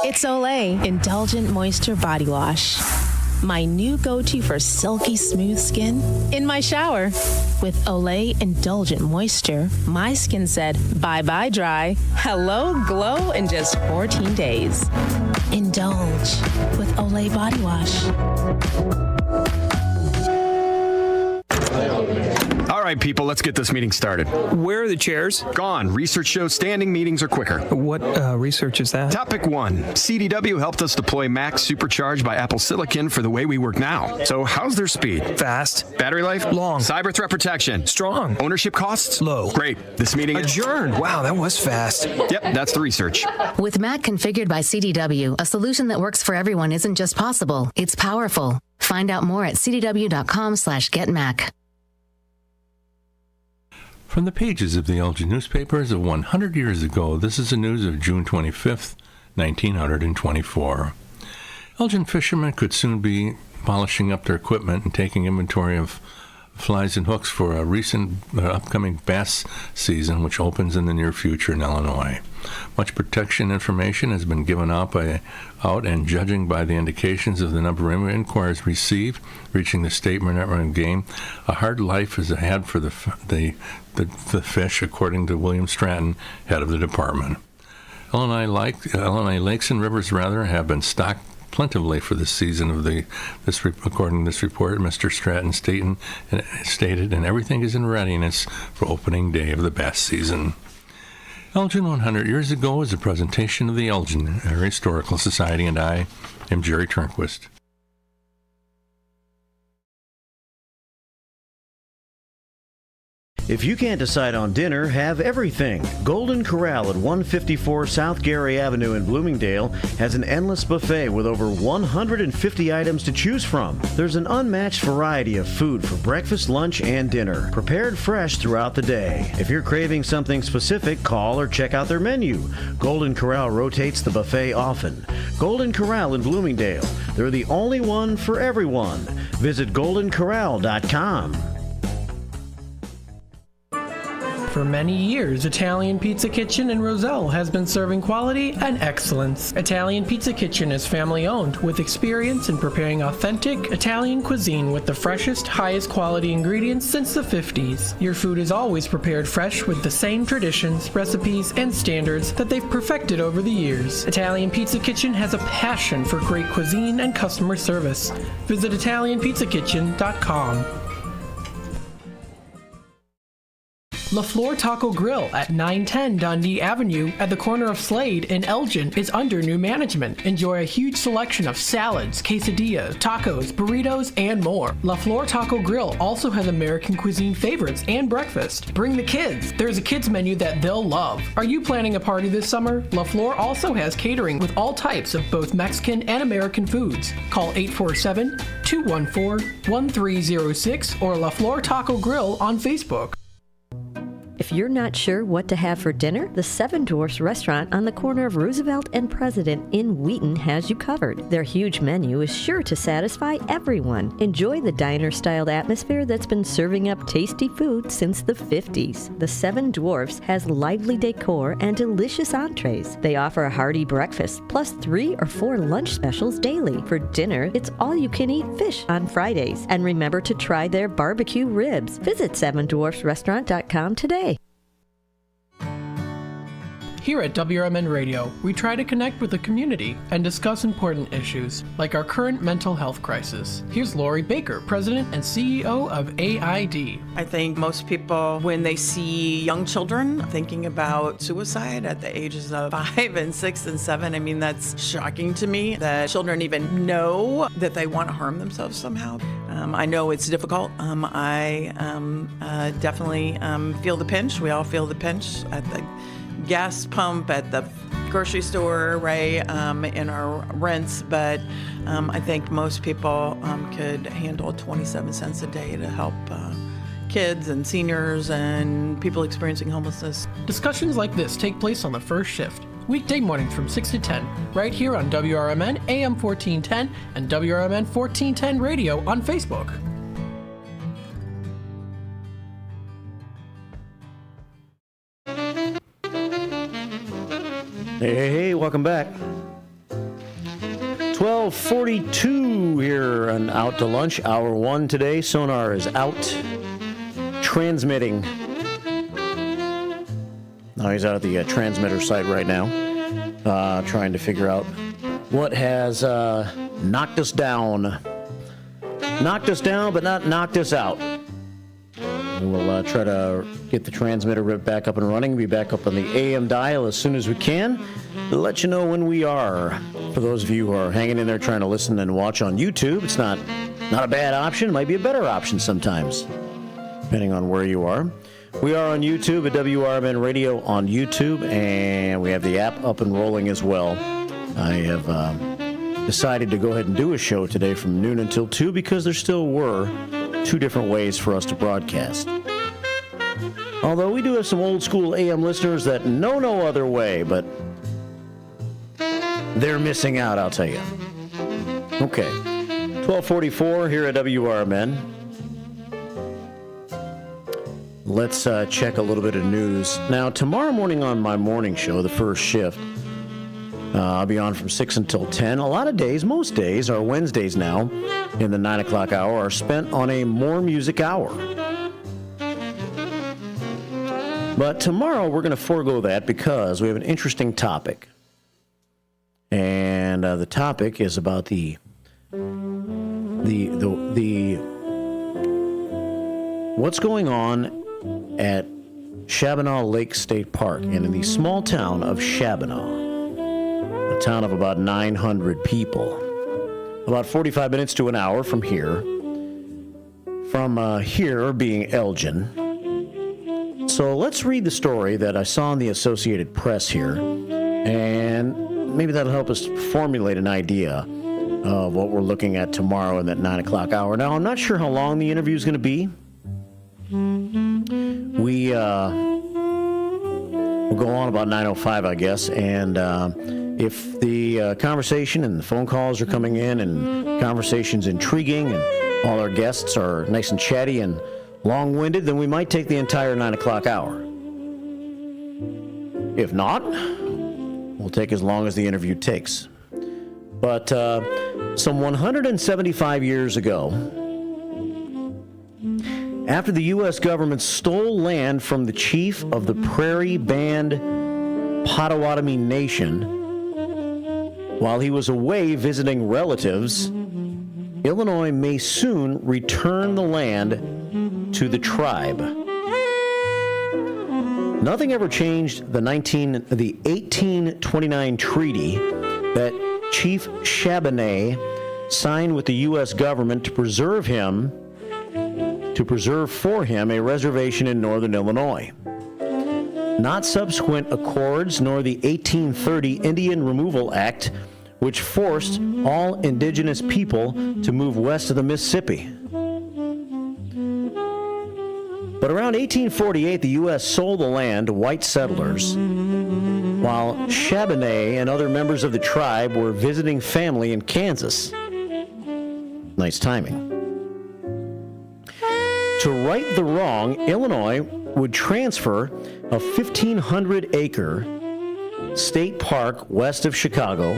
It's Olay Indulgent Moisture Body Wash. my new go-to for silky smooth skin? In my shower. With Olay Indulgent Moisture, my skin said bye-bye dry, hello glow in just 14 days. Indulge with Olay Body Wash. All right, people, let's get this meeting started. Where are the chairs? Gone. Research shows standing meetings are quicker. What research is that? Topic 1. CDW helped us deploy Mac Supercharged by Apple Silicon for the way we work now. So how's their speed? Fast. Battery life? Long. Cyber threat protection? Strong. Ownership costs? Low. Great. This meeting adjourned. Wow, that was fast. Yep, that's the research. With Mac configured by CDW, a solution that works for everyone isn't just possible, it's powerful. Find out more at cdw.com/getmac. From the pages of the Elgin newspapers of 100 years ago, this is the news of June 25th, 1924. Elgin fishermen could soon be polishing up their equipment and taking inventory of flies and hooks for a recent upcoming bass season, which opens in the near future in Illinois. Much protection information has been given out, and judging by the indications of the number of inquiries received, reaching the state minute game, a hard life is ahead for the fish, according to William Stratton, head of the department. Illinois lakes and rivers have been stocked plentifully for this season of according to this report. Mr. Stratton stated, and everything is in readiness for opening day of the bass season. Elgin 100 years ago is a presentation of the Elgin Area Historical Society, and I am Jerry Turnquist. If you can't decide on dinner, have everything. Golden Corral at 154 South Gary Avenue in Bloomingdale has an endless buffet with over 150 items to choose from. There's an unmatched variety of food for breakfast, lunch, and dinner, prepared fresh throughout the day. If you're craving something specific, call or check out their menu. Golden Corral rotates the buffet often. Golden Corral in Bloomingdale. They're the only one for everyone. Visit goldencorral.com. For many years, Italian Pizza Kitchen in Roselle has been serving quality and excellence. Italian Pizza Kitchen is family-owned with experience in preparing authentic Italian cuisine with the freshest, highest quality ingredients since the 50s. Your food is always prepared fresh with the same traditions, recipes, and standards that they've perfected over the years. Italian Pizza Kitchen has a passion for great cuisine and customer service. Visit ItalianPizzaKitchen.com. LaFleur Taco Grill at 910 Dundee Avenue at the corner of Slade in Elgin is under new management. Enjoy a huge selection of salads, quesadillas, tacos, burritos, and more. LaFleur Taco Grill also has American cuisine favorites and breakfast. Bring the kids. There's a kids menu that they'll love. Are you planning a party this summer? LaFleur also has catering with all types of both Mexican and American foods. Call 847-214-1306 or LaFleur Taco Grill on Facebook. If you're not sure what to have for dinner, the Seven Dwarfs restaurant on the corner of Roosevelt and President in Wheaton has you covered. Their huge menu is sure to satisfy everyone. Enjoy the diner-styled atmosphere that's been serving up tasty food since the 50s. The Seven Dwarfs has lively decor and delicious entrees. They offer a hearty breakfast, plus 3 or 4 lunch specials daily. For dinner, it's all-you-can-eat fish on Fridays. And remember to try their barbecue ribs. Visit sevendwarfsrestaurant.com today. Here at WRMN Radio, we try to connect with the community and discuss important issues, like our current mental health crisis. Here's Lori Baker, President and CEO of AID. I think most people, when they see young children thinking about suicide at the ages of 5 and 6 and 7, I mean, that's shocking to me that children even know that they want to harm themselves somehow. I know it's difficult. I definitely feel the pinch. We all feel the pinch at the gas pump, at the grocery store, right, in our rents, but I think most people could handle 27 cents a day to help kids and seniors and people experiencing homelessness. Discussions like this take place on the first shift, weekday mornings from 6 to 10, right here on WRMN AM 1410 and WRMN 1410 Radio on Facebook. Hey, welcome back. 12 12:42 here on Out to Lunch, hour 1 today. Sonar is out transmitting. Now he's out at the transmitter site right now, trying to figure out what has knocked us down. Knocked us down, but not knocked us out. We will try to get the transmitter back up and running. Be back up on the AM dial as soon as we can. We'll let you know when we are. For those of you who are hanging in there trying to listen and watch on YouTube, it's not a bad option. It might be a better option sometimes, depending on where you are. We are on YouTube at WRMN Radio on YouTube, and we have the app up and rolling as well. I have decided to go ahead and do a show today from noon until 2 because there still were 2 different ways for us to broadcast. Although we do have some old school AM listeners that know no other way, but they're missing out, I'll tell you. Okay, 12:44 here at WRMN. Let's check a little bit of news. Now, tomorrow morning on my morning show, the first shift, I'll be on from 6 until 10. A lot of days, most days, are Wednesdays now, in the 9 o'clock hour, are spent on a more music hour. But tomorrow, we're going to forego that because we have an interesting topic. And the topic is about the what's going on at Shabana Lake State Park and in the small town of Shabana. A town of about 900 people. About 45 minutes to an hour from here. From here being Elgin. So let's read the story that I saw in the Associated Press here, and maybe that'll help us formulate an idea of what we're looking at tomorrow in that 9 o'clock hour. Now, I'm not sure how long the interview is going to be. We'll go on about 9:05, I guess, and if the conversation and the phone calls are coming in and conversation's intriguing and all our guests are nice and chatty and long-winded, then we might take the entire 9 o'clock hour. If not, we'll take as long as the interview takes. But some 175 years ago, after the U.S. government stole land from the chief of the Prairie Band Potawatomi Nation while he was away visiting relatives, Illinois may soon return the land to the tribe. Nothing ever changed the 1829 treaty that Chief Chabanais signed with the U.S. government to preserve for him a reservation in northern Illinois. Not subsequent accords nor the 1830 Indian Removal Act, which forced all indigenous people to move west of the Mississippi. But around 1848, the U.S. sold the land to white settlers, while Chabanais and other members of the tribe were visiting family in Kansas. Nice timing. To right the wrong, Illinois would transfer a 1,500-acre state park west of Chicago,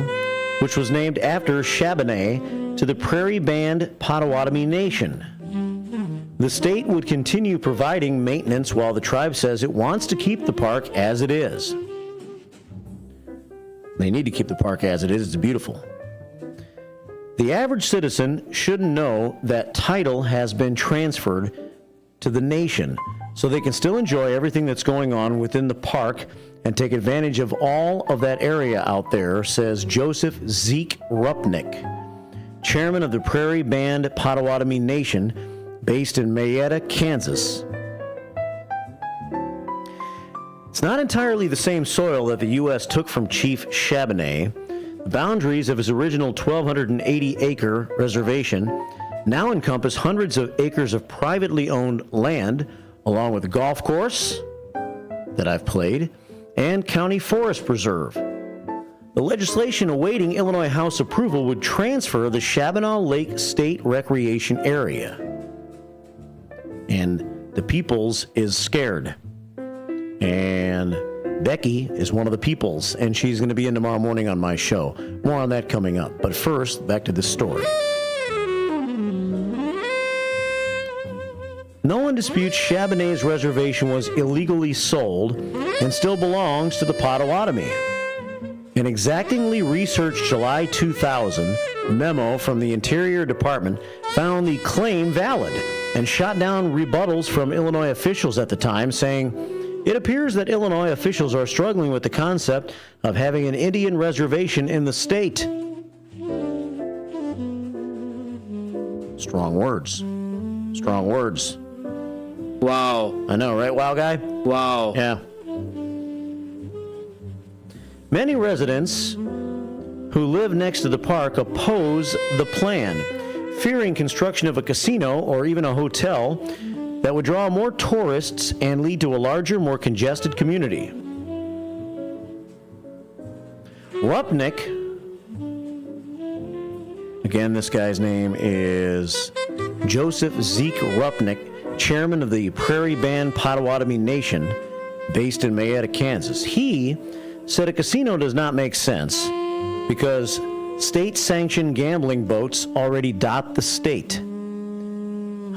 which was named after Chabanais, to the Prairie Band Potawatomi Nation. The state would continue providing maintenance while the tribe says it wants to keep the park as it is. They need to keep the park as it is. It's beautiful. The average citizen should know that title has been transferred to the nation so they can still enjoy everything that's going on within the park and take advantage of all of that area out there, says Joseph Zeke Rupnick, chairman of the Prairie Band Potawatomi Nation, based in Marietta, Kansas. It's not entirely the same soil that the U.S. took from Chief Chabanais. The boundaries of his original 1,280-acre reservation now encompass hundreds of acres of privately owned land, along with a golf course that I've played, and county forest preserve. The legislation awaiting Illinois House approval would transfer the Shabana Lake State Recreation Area. And the peoples is scared. And Becky is one of the peoples, and she's going to be in tomorrow morning on my show. More on that coming up. But first, back to this story. No one disputes Chabonet's reservation was illegally sold and still belongs to the Potawatomi. An exactingly researched July 2000 memo from the Interior Department found the claim valid and shot down rebuttals from Illinois officials at the time, saying, "It appears that Illinois officials are struggling with the concept of having an Indian reservation in the state." Strong words. Strong words. Wow. I know, right, wow guy? Wow. Yeah. Many residents who live next to the park oppose the plan, fearing construction of a casino or even a hotel that would draw more tourists and lead to a larger, more congested community. Rupnick, again, this guy's name is Joseph Zeke Rupnick, chairman of the Prairie Band Potawatomi Nation, based in Mayetta, Kansas. He said a casino does not make sense because state-sanctioned gambling boats already dot the state.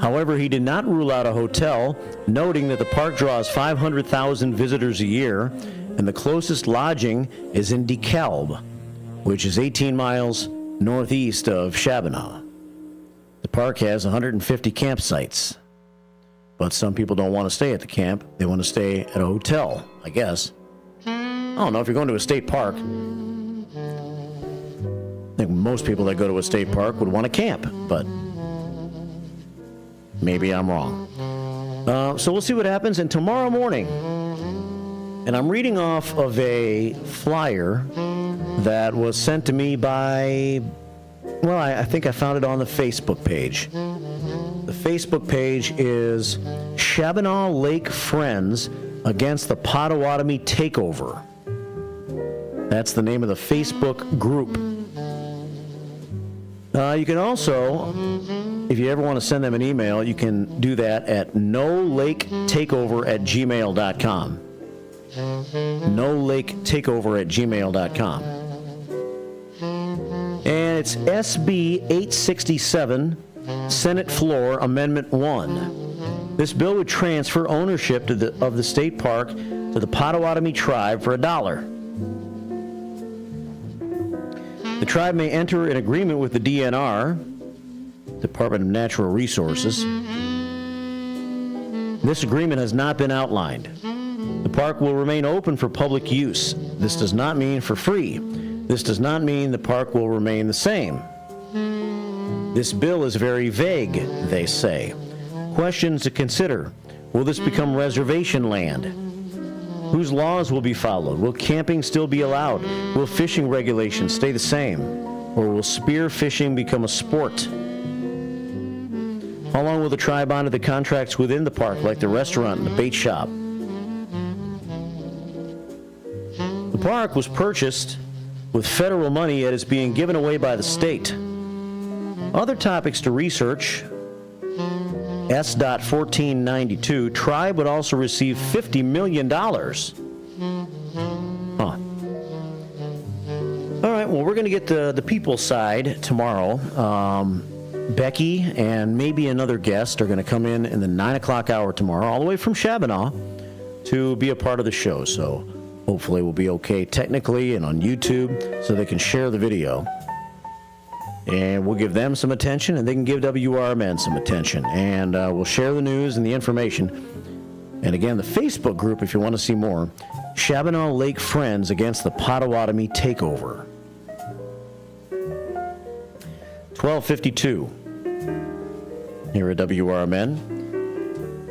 However, he did not rule out a hotel, noting that the park draws 500,000 visitors a year, and the closest lodging is in DeKalb, which is 18 miles northeast of Chabonau. The park has 150 campsites, but some people don't want to stay at the camp. They want to stay at a hotel, I guess. I don't know, if you're going to a state park, I think most people that go to a state park would want to camp, but maybe I'm wrong. So we'll see what happens. And tomorrow morning, and I'm reading off of a flyer that was sent to me by, well, I think I found it on the Facebook page. The Facebook page is Chabonau Lake Friends Against the Potawatomi Takeover. That's the name of the Facebook group. You can also, if you ever want to send them an email, you can do that at nolaketakeover@gmail.com. nolaketakeover@gmail.com. And it's SB 867, Senate Floor Amendment 1. This bill would transfer ownership of the state park to the Potawatomi tribe for $1. The tribe may enter an agreement with the DNR, Department of Natural Resources. This agreement has not been outlined. The park will remain open for public use. This does not mean for free. This does not mean the park will remain the same. This bill is very vague, they say. Questions to consider. Will this become reservation land? Whose laws will be followed? Will camping still be allowed? Will fishing regulations stay the same? Or will spear fishing become a sport? How long will the tribe honor the contracts within the park, like the restaurant and the bait shop? The park was purchased with federal money that is being given away by the state. Other topics to research. S.1492, tribe would also receive $50 million. Huh. All right, well, we're going to get the people's side tomorrow. Becky and maybe another guest are going to come in the 9 o'clock hour tomorrow, all the way from Chabonau, to be a part of the show. So hopefully we'll be okay technically and on YouTube so they can share the video. And we'll give them some attention, and they can give WRMN some attention. And we'll share the news and the information. And again, the Facebook group, if you want to see more, Chabonau Lake Friends Against the Potawatomi Takeover. 12:52 here at WRMN.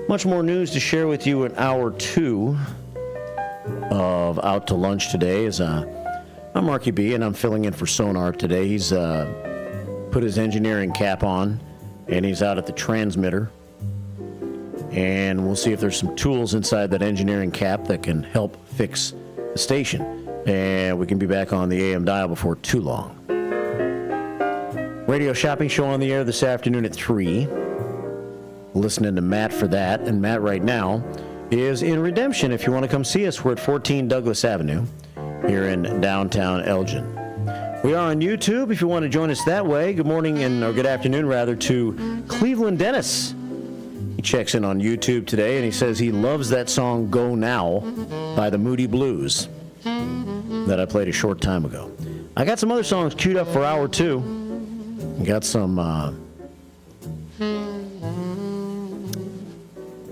Much more news to share with you in hour 2 of Out to Lunch today. I'm Marky B, and I'm filling in for Sonar today. He's put his engineering cap on, and he's out at the transmitter. And we'll see if there's some tools inside that engineering cap that can help fix the station. And we can be back on the AM dial before too long. Radio Shopping Show on the air this afternoon at 3. Listening to Matt for that. And Matt right now is in Redemption. If you want to come see us, we're at 14 Douglas Avenue here in downtown Elgin. We are on YouTube if you want to join us that way. Good morning, or good afternoon, rather, to Cleveland Dennis. He checks in on YouTube today, and he says he loves that song Go Now by the Moody Blues that I played a short time ago. I got some other songs queued up for hour 2. We got some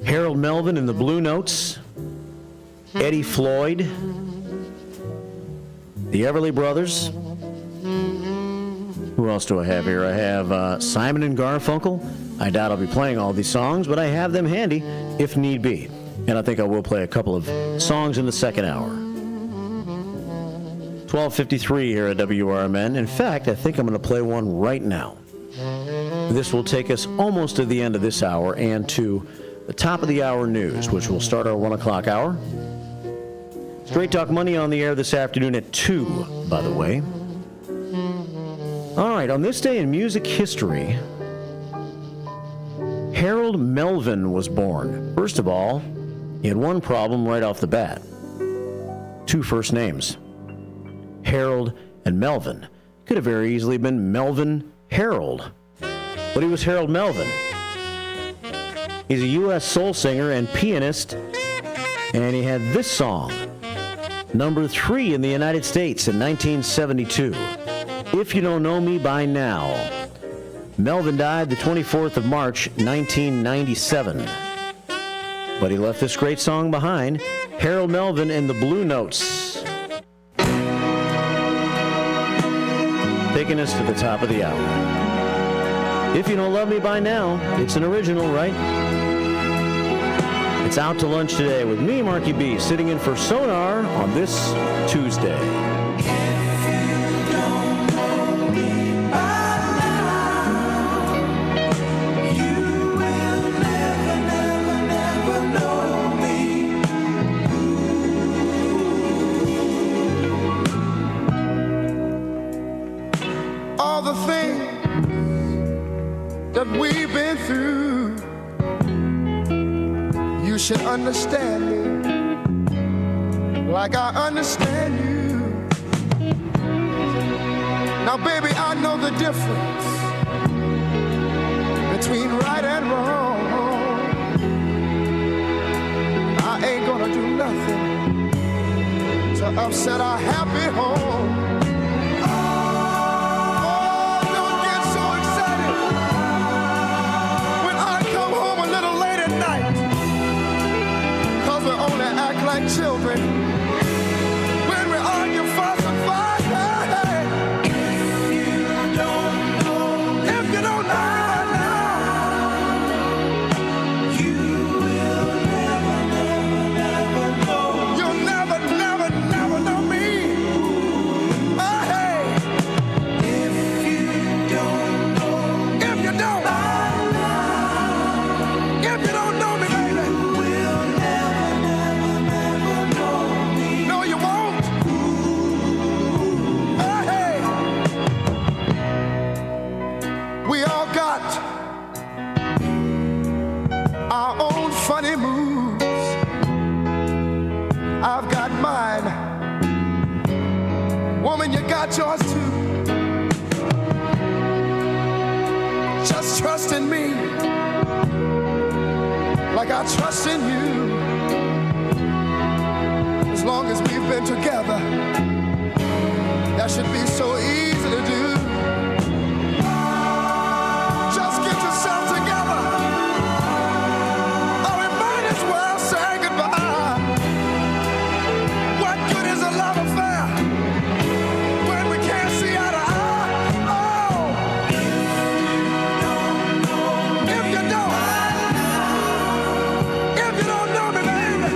Harold Melvin and the Blue Notes, Eddie Floyd, the Everly Brothers. Who else do I have here? I have Simon and Garfunkel. I doubt I'll be playing all these songs, but I have them handy if need be. And I think I will play a couple of songs in the second hour. 12:53 here at WRMN. In fact, I think I'm going to play one right now. This will take us almost to the end of this hour and to the top of the hour news, which will start our 1 o'clock hour. Straight Talk Money on the air this afternoon at 2, by the way. All right, on this day in music history, Harold Melvin was born. First of all, he had one problem right off the bat. 2 first names. Harold and Melvin. Could have very easily been Melvin Harold. But he was Harold Melvin. He's a U.S. soul singer and pianist, and he had this song, number 3 in the United States in 1972. If You Don't Know Me By Now. Melvin died the 24th of March, 1997. But he left this great song behind, Harold Melvin and the Blue Notes. Taking us to the top of the hour. If You Don't Love Me By Now, it's an original, right? It's Out to Lunch today with me, Marky B, sitting in for Sonar on this Tuesday. All the things that we've been through, you should understand me like I understand you. Now, baby, I know the difference between right and wrong. I ain't gonna do nothing to upset our happy home. Like children, when we argue, fuss and fight. Hey, if you don't know now, you will never know. You'll never know me. Hey, if you don't know me, baby. No, you won't. Hey, we all got our own funny moves. I've got mine. Woman, you got yours too. Just trust in me like I trust in you. As long as we've been together, that should be so easy to do. Just get yourself together, or we might as well say goodbye. What good is a love affair when we can't see eye to eye? Oh, if you don't know me, baby.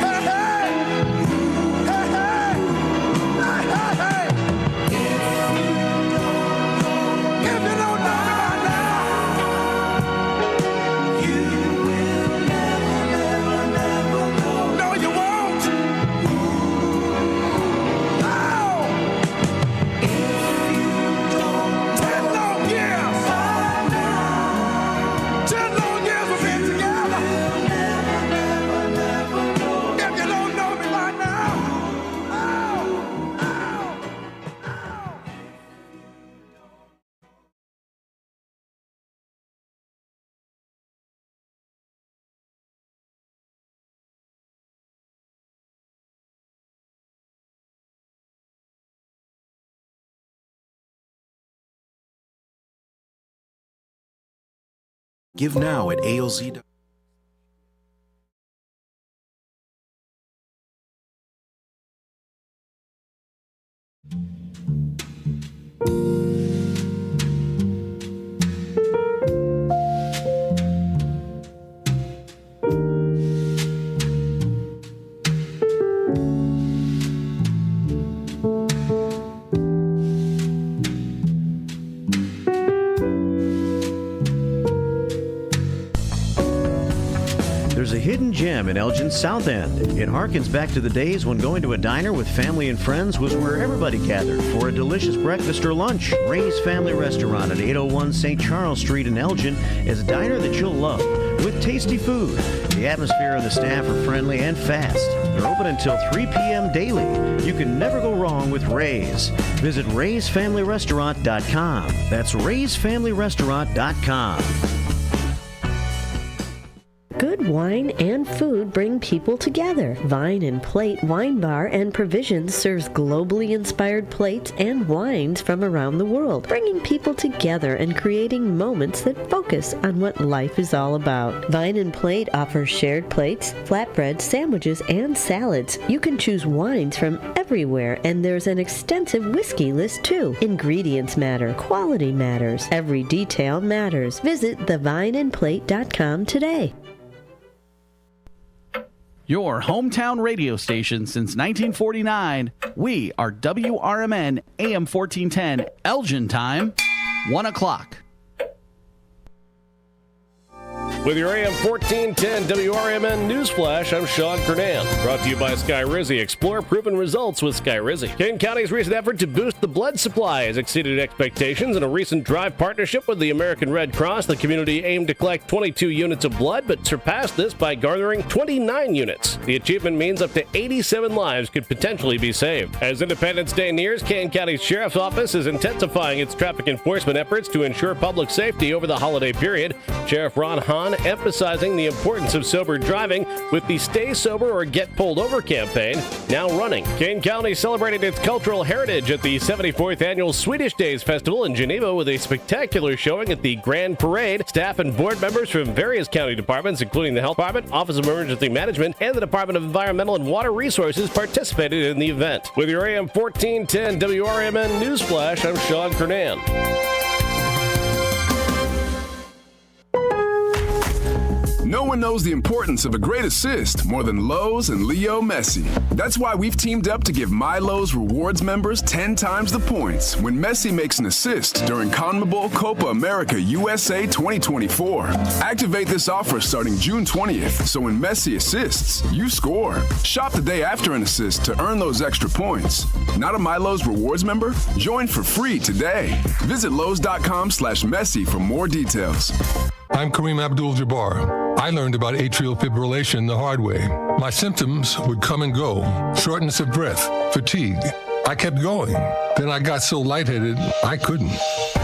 Hey, hey, hey, hey. Give now at ALZ. There's a hidden gem in Elgin's South End. It harkens back to the days when going to a diner with family and friends was where everybody gathered for a delicious breakfast or lunch. Ray's Family Restaurant at 801 St. Charles Street in Elgin is a diner that you'll love with tasty food. The atmosphere and the staff are friendly and fast. They're open until 3 p.m. daily. You can never go wrong with Ray's. Visit raysfamilyrestaurant.com. That's raysfamilyrestaurant.com. Good wine and food bring people together. Vine and Plate Wine Bar and Provisions serves globally inspired plates and wines from around the world, bringing people together and creating moments that focus on what life is all about. Vine and Plate offers shared plates, flatbreads, sandwiches, and salads. You can choose wines from everywhere, and there's an extensive whiskey list too. Ingredients matter. Quality matters. Every detail matters. Visit thevineandplate.com today. Your hometown radio station since 1949. We are WRMN AM 1410, Elgin time, 1 o'clock. With your AM 1410 WRMN Newsflash, I'm Sean Kernan. Brought to you by Skyrizi. Explore proven results with Skyrizi. Kane County's recent effort to boost the blood supply has exceeded expectations. In a recent drive partnership with the American Red Cross, the community aimed to collect 22 units of blood, but surpassed this by garnering 29 units. The achievement means up to 87 lives could potentially be saved. As Independence Day nears, Kane County Sheriff's Office is intensifying its traffic enforcement efforts to ensure public safety over the holiday period. Sheriff Ron Hahn emphasizing the importance of sober driving with the Stay Sober or Get Pulled Over campaign now running. Kane County celebrated its cultural heritage at the 74th Annual Swedish Days Festival in Geneva with a spectacular showing at the Grand Parade. Staff and board members from various county departments, including the Health Department, Office of Emergency Management, and the Department of Environmental and Water Resources, participated in the event. With your AM 1410 WRMN Newsflash, I'm Sean Kernan. No one knows the importance of a great assist more than Lowe's and Leo Messi. That's why we've teamed up to give My Lowe's Rewards members 10 times the points when Messi makes an assist during CONMEBOL Copa America USA 2024. Activate this offer starting June 20th, so when Messi assists, you score. Shop the day after an assist to earn those extra points. Not a My Lowe's Rewards member? Join for free today. Visit Lowe's.com/Messi for more details. I'm Kareem Abdul-Jabbar. I learned about atrial fibrillation the hard way. My symptoms would come and go. Shortness of breath, fatigue. I kept going. Then I got so lightheaded, I couldn't.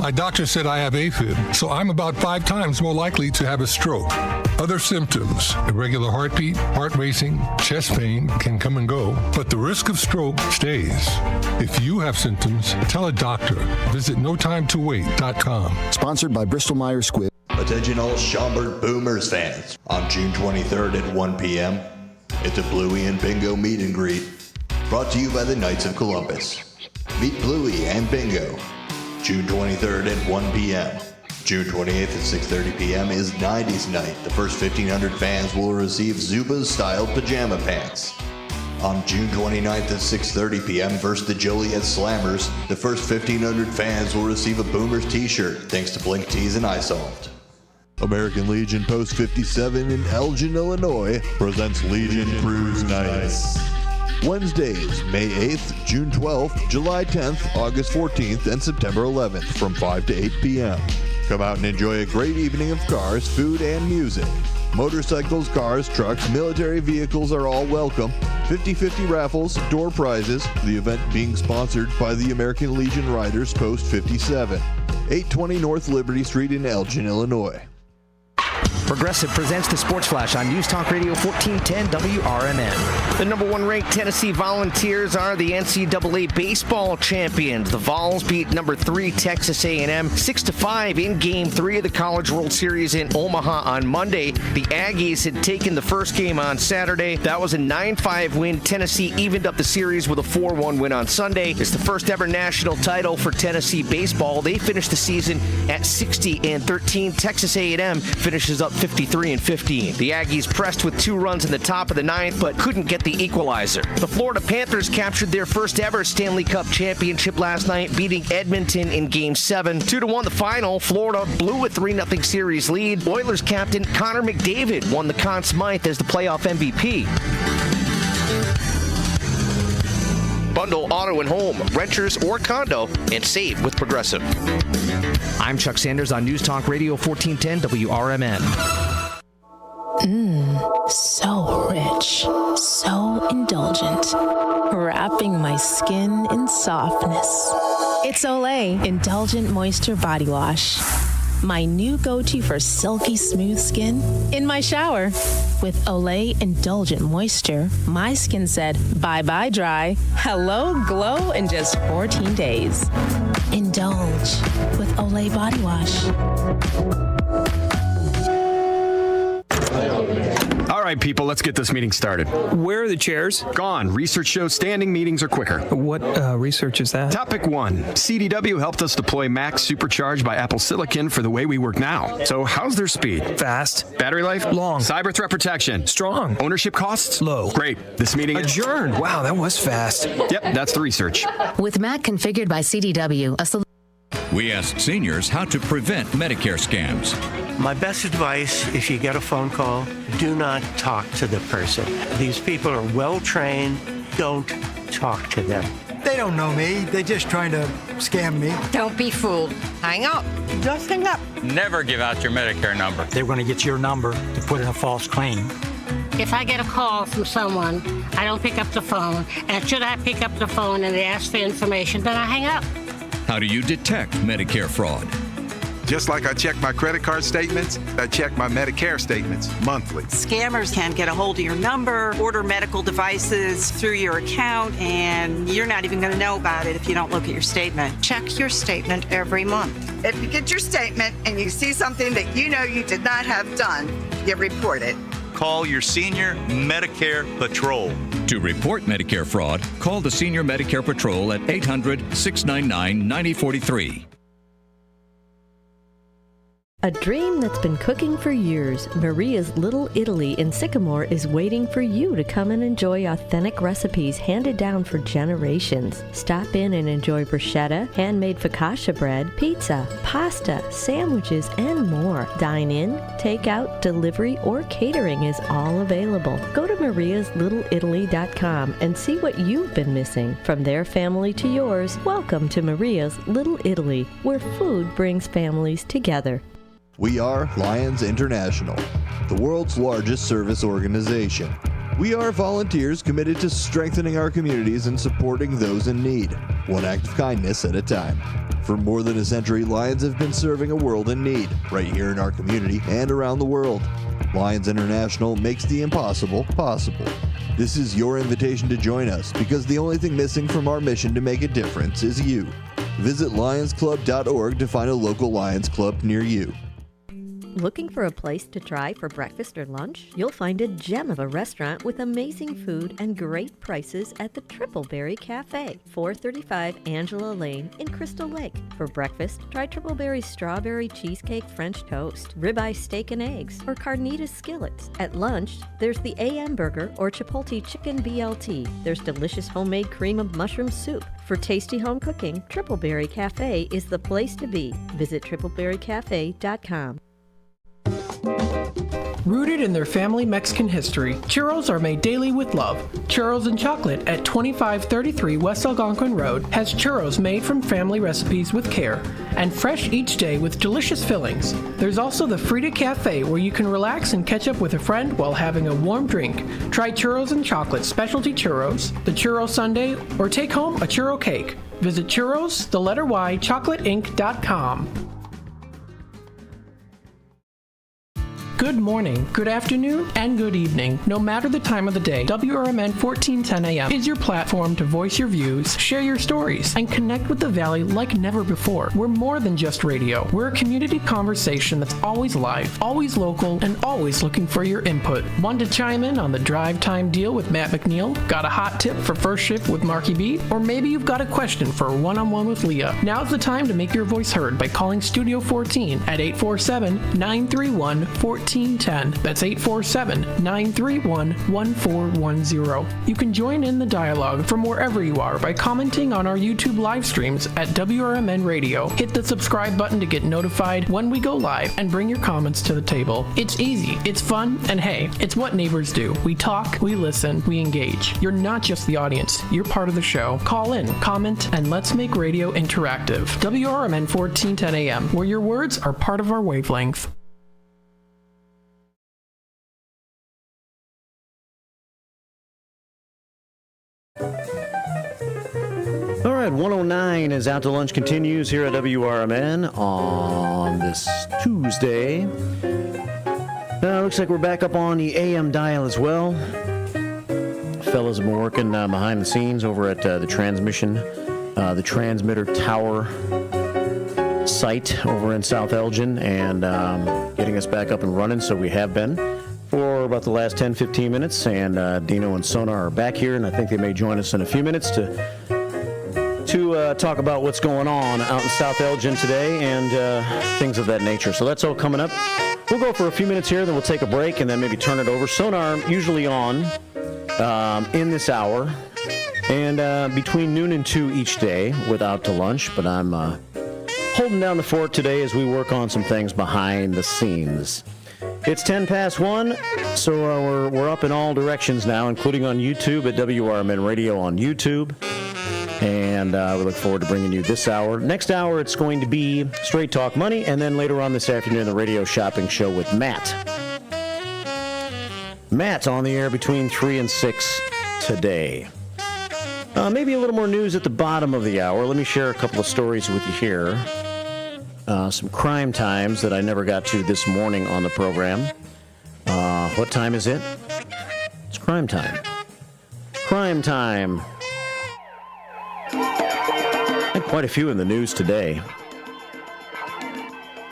My doctor said I have AFib, so I'm about 5 times more likely to have a stroke. Other symptoms, irregular heartbeat, heart racing, chest pain can come and go, but the risk of stroke stays. If you have symptoms, tell a doctor. Visit NoTimeToWait.com. Sponsored by Bristol-Myers Squibb. Attention all Schaumburg Boomers fans. On June 23rd at 1 p.m., it's a Bluey and Bingo meet and greet brought to you by the Knights of Columbus. Meet Bluey and Bingo. June 23rd at 1 p.m. June 28th at 6:30 p.m. is 90s Night. The first 1,500 fans will receive Zubaz-styled pajama pants. On June 29th at 6:30 p.m. versus the Joliet Slammers, the first 1,500 fans will receive a Boomers t-shirt thanks to Blink Tees and iSolved. American Legion Post 57 in Elgin, Illinois presents Legion Cruise Nights. Wednesdays, May 8th, June 12th, July 10th, August 14th, and September 11th from 5 to 8 p.m. Come out and enjoy a great evening of cars, food, and music. Motorcycles, cars, trucks, military vehicles are all welcome. 50-50 raffles, door prizes. The event being sponsored by the American Legion Riders Post 57. 820 North Liberty Street in Elgin, Illinois. Progressive presents the Sports Flash on News Talk Radio 1410 WRMN. The number one ranked Tennessee Volunteers are the NCAA baseball champions. The Vols beat number 3 Texas A&M 6-5 in Game 3 of the College World Series in Omaha on Monday. The Aggies had taken the first game on Saturday. That was a 9-5 win. Tennessee evened up the series with a 4-1 win on Sunday. It's the first ever national title for Tennessee baseball. They finished the season at 60-13. Texas A&M finishes up 53-15. The Aggies pressed with 2 runs in the top of the 9th, but couldn't get the equalizer. The Florida Panthers captured their first ever Stanley Cup championship last night, beating Edmonton in Game 7. 2-1 the final. Florida blew a 3-0 series lead. Oilers captain Connor McDavid won the Conn Smythe as the playoff MVP. Bundle auto and home, renters or condo, and save with Progressive. I'm Chuck Sanders on News Talk Radio 1410 WRMN. So rich, so indulgent, wrapping my skin in softness. It's Olay Indulgent Moisture Body Wash. My new go-to for silky smooth skin. In my shower. With Olay Indulgent Moisture, my skin said bye-bye dry, hello glow in just 14 days. Indulge with Olay Body Wash. All right, people, let's get this meeting started. Where are the chairs? Gone. Research shows standing meetings are quicker. What research is that? Topic 1. CDW helped us deploy Mac Supercharged by Apple Silicon for the way we work now. So how's their speed? Fast. Battery life? Long. Cyber threat protection? Strong. Ownership costs? Low. Great. This meeting adjourned. Wow, that was fast. Yep, that's the research. With Mac configured by CDW, we asked seniors how to prevent Medicare scams. My best advice, if you get a phone call, do not talk to the person. These people are well trained. Don't talk to them. They don't know me. They're just trying to scam me. Don't be fooled. Hang up. Just hang up. Never give out your Medicare number. They're going to get your number to put in a false claim. If I get a call from someone, I don't pick up the phone. And should I pick up the phone and they ask for information, then I hang up. How do you detect Medicare fraud? Just like I check my credit card statements, I check my Medicare statements monthly. Scammers can get a hold of your number, order medical devices through your account, and you're not even going to know about it if you don't look at your statement. Check your statement every month. If you get your statement and you see something that you know you did not have done, you report it. Call your Senior Medicare Patrol. To report Medicare fraud, call the Senior Medicare Patrol at 800-699-9043. A dream that's been cooking for years, Maria's Little Italy in Sycamore is waiting for you to come and enjoy authentic recipes handed down for generations. Stop in and enjoy bruschetta, handmade focaccia bread, pizza, pasta, sandwiches, and more. Dine in, take out, delivery, or catering is all available. Go to mariaslittleitaly.com and see what you've been missing. From their family to yours, welcome to Maria's Little Italy, where food brings families together. We are Lions International, the world's largest service organization. We are volunteers committed to strengthening our communities and supporting those in need, one act of kindness at a time. For more than a century, Lions have been serving a world in need, right here in our community and around the world. Lions International makes the impossible possible. This is your invitation to join us, because the only thing missing from our mission to make a difference is you. Visit lionsclub.org to find a local Lions Club near you. Looking for a place to try for breakfast or lunch? You'll find a gem of a restaurant with amazing food and great prices at the Tripleberry Cafe, 435 Angela Lane in Crystal Lake. For breakfast, try Tripleberry's strawberry cheesecake French toast, ribeye steak and eggs, or carnitas skillets. At lunch, there's the AM burger or Chipotle chicken BLT. There's delicious homemade cream of mushroom soup. For tasty home cooking, Tripleberry Cafe is the place to be. Visit tripleberrycafe.com. Rooted in their family Mexican history, churros are made daily with love. Churros and Chocolate at 2533 West Algonquin Road has churros made from family recipes with care and fresh each day with delicious fillings. There's also the Frida Cafe, where you can relax and catch up with a friend while having a warm drink. Try Churros and Chocolate specialty churros, the churro sundae, or take home a churro cake. Visit churros, the letter Y, chocolateinc.com. Good morning, good afternoon, and good evening. No matter the time of the day, WRMN 1410 AM is your platform to voice your views, share your stories, and connect with the Valley like never before. We're more than just radio. We're a community conversation that's always live, always local, and always looking for your input. Want to chime in on the drive time deal with Matt McNeil? Got a hot tip for first shift with Marky B? Or maybe you've got a question for a one-on-one with Leah. Now's the time to make your voice heard by calling Studio 14 at 847-931-1410. That's 847-931-1410. You can join in the dialogue from wherever you are by commenting on our YouTube live streams at WRMN Radio. Hit the subscribe button to get notified when we go live and bring your comments to the table. It's easy, it's fun, and hey, it's what neighbors do. We talk, we listen, we engage. You're not just the audience, you're part of the show. Call in, comment, and let's make radio interactive. WRMN 1410 AM, where your words are part of our wavelength. All right, 109 is Out to Lunch continues here at WRMN on this Tuesday. Looks like we're back up on the AM dial as well. Fellas have been working behind the scenes over at the transmitter tower site over in South Elgin and getting us back up and running, so we have been for about the last 10-15 minutes, and Dino and Sonar are back here, and I think they may join us in a few minutes to talk about what's going on out in South Elgin today and things of that nature. So that's all coming up. We'll go for a few minutes here, then we'll take a break and then maybe turn it over. Sonar usually on in this hour and between noon and 2 each day with Out to Lunch, but I'm holding down the fort today as we work on some things behind the scenes. It's 10 past 1, so we're up in all directions now, including on YouTube at WRMN Radio on YouTube. And we look forward to bringing you this hour. Next hour, it's going to be Straight Talk Money, and then later on this afternoon, the Radio Shopping Show with Matt. Matt's on the air between 3 and 6 today. Maybe a little more news at the bottom of the hour. Let me share a couple of stories with you here. Some crime times that I never got to this morning on the program. What time is it? It's crime time. Crime time. Quite a few in the news today.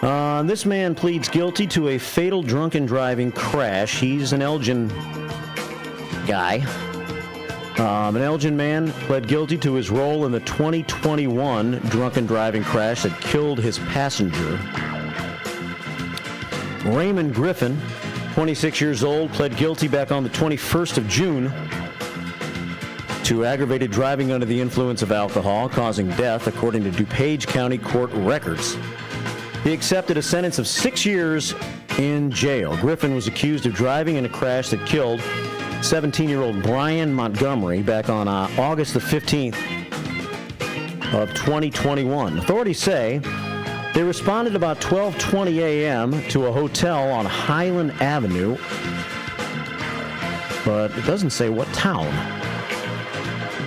This man pleads guilty to a fatal drunken driving crash. He's an Elgin guy. An Elgin man pled guilty to his role in the 2021 drunken driving crash that killed his passenger. Raymond Griffin, 26 years old, pled guilty back on the 21st of June to aggravated driving under the influence of alcohol, causing death, according to DuPage County Court records. He accepted a sentence of 6 years in jail. Griffin was accused of driving in a crash that killed 17-year-old Brian Montgomery back on August the 15th of 2021. Authorities say they responded about 12:20 a.m. to a hotel on Highland Avenue, but it doesn't say what town.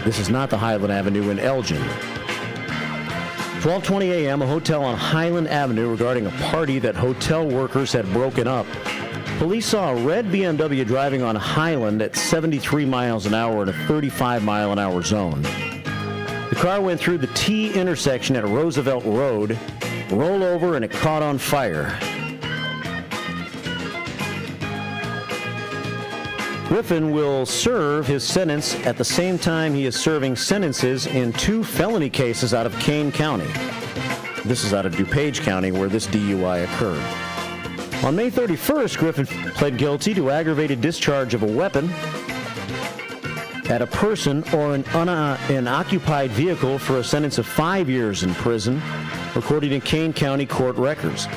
This is not the Highland Avenue in Elgin. 12:20 a.m., a hotel on Highland Avenue regarding a party that hotel workers had broken up. Police saw a red BMW driving on Highland at 73 miles an hour in a 35-mile-an-hour zone. The car went through the T intersection at Roosevelt Road, rolled over, and it caught on fire. Griffin will serve his sentence at the same time he is serving sentences in 2 felony cases out of Kane County. This is out of DuPage County where this DUI occurred. On May 31st, Griffin pled guilty to aggravated discharge of a weapon at a person or an occupied vehicle for a sentence of 5 years in prison, according to Kane County Court records.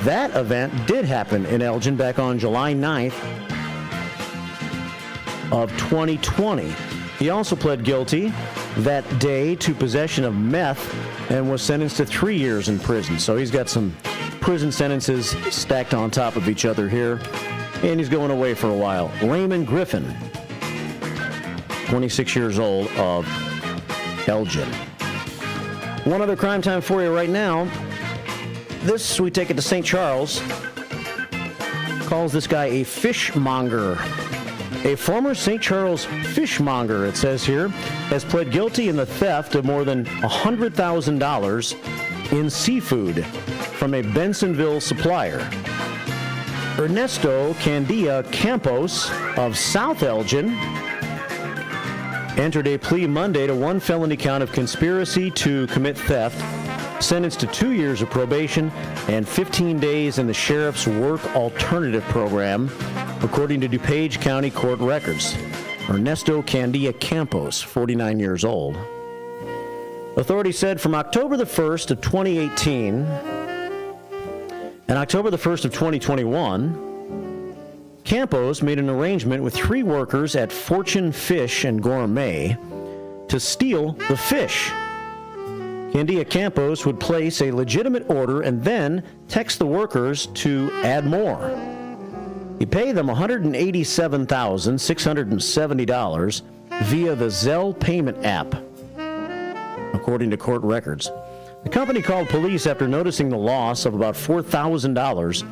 That event did happen in Elgin back on July 9th. Of 2020. He also pled guilty that day to possession of meth and was sentenced to 3 years in prison. So he's got some prison sentences stacked on top of each other here, and he's going away for a while. Raymond Griffin, 26 years old, of Elgin. One other crime time for you right now. This, we take it to St. Charles. calls this guy a fishmonger. A former St. Charles fishmonger, it says here, has pled guilty in the theft of more than $100,000 in seafood from a Bensonville supplier. Ernesto Candia Campos of South Elgin entered a plea Monday to one felony count of conspiracy to commit theft, sentenced to 2 years of probation and 15 days in the Sheriff's Work Alternative Program, according to DuPage County Court records. Ernesto Candia Campos, 49 years old. Authorities said from October the 1st of 2018 and October the 1st of 2021, Campos made an arrangement with 3 workers at Fortune Fish and Gourmet to steal the fish. Candia Campos would place a legitimate order and then text the workers to add more. He paid them $187,670 via the Zelle payment app, according to court records. The company called police after noticing the loss of about $4,000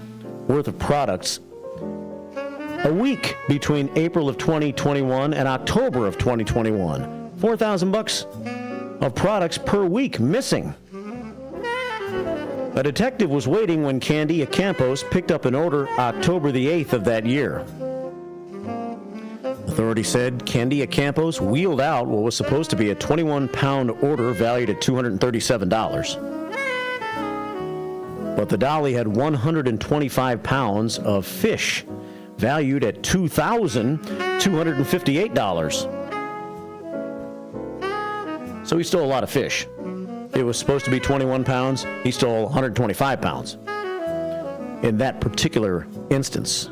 worth of products a week between April of 2021 and October of 2021. $4,000 of products per week missing. A detective was waiting when Candia Campos picked up an order October the 8th of that year. Authorities said Candia Campos wheeled out what was supposed to be a 21-pound order valued at $237. But the dolly had 125 pounds of fish valued at $2,258. So he stole a lot of fish. It was supposed to be 21 pounds. He stole 125 pounds. In that particular instance,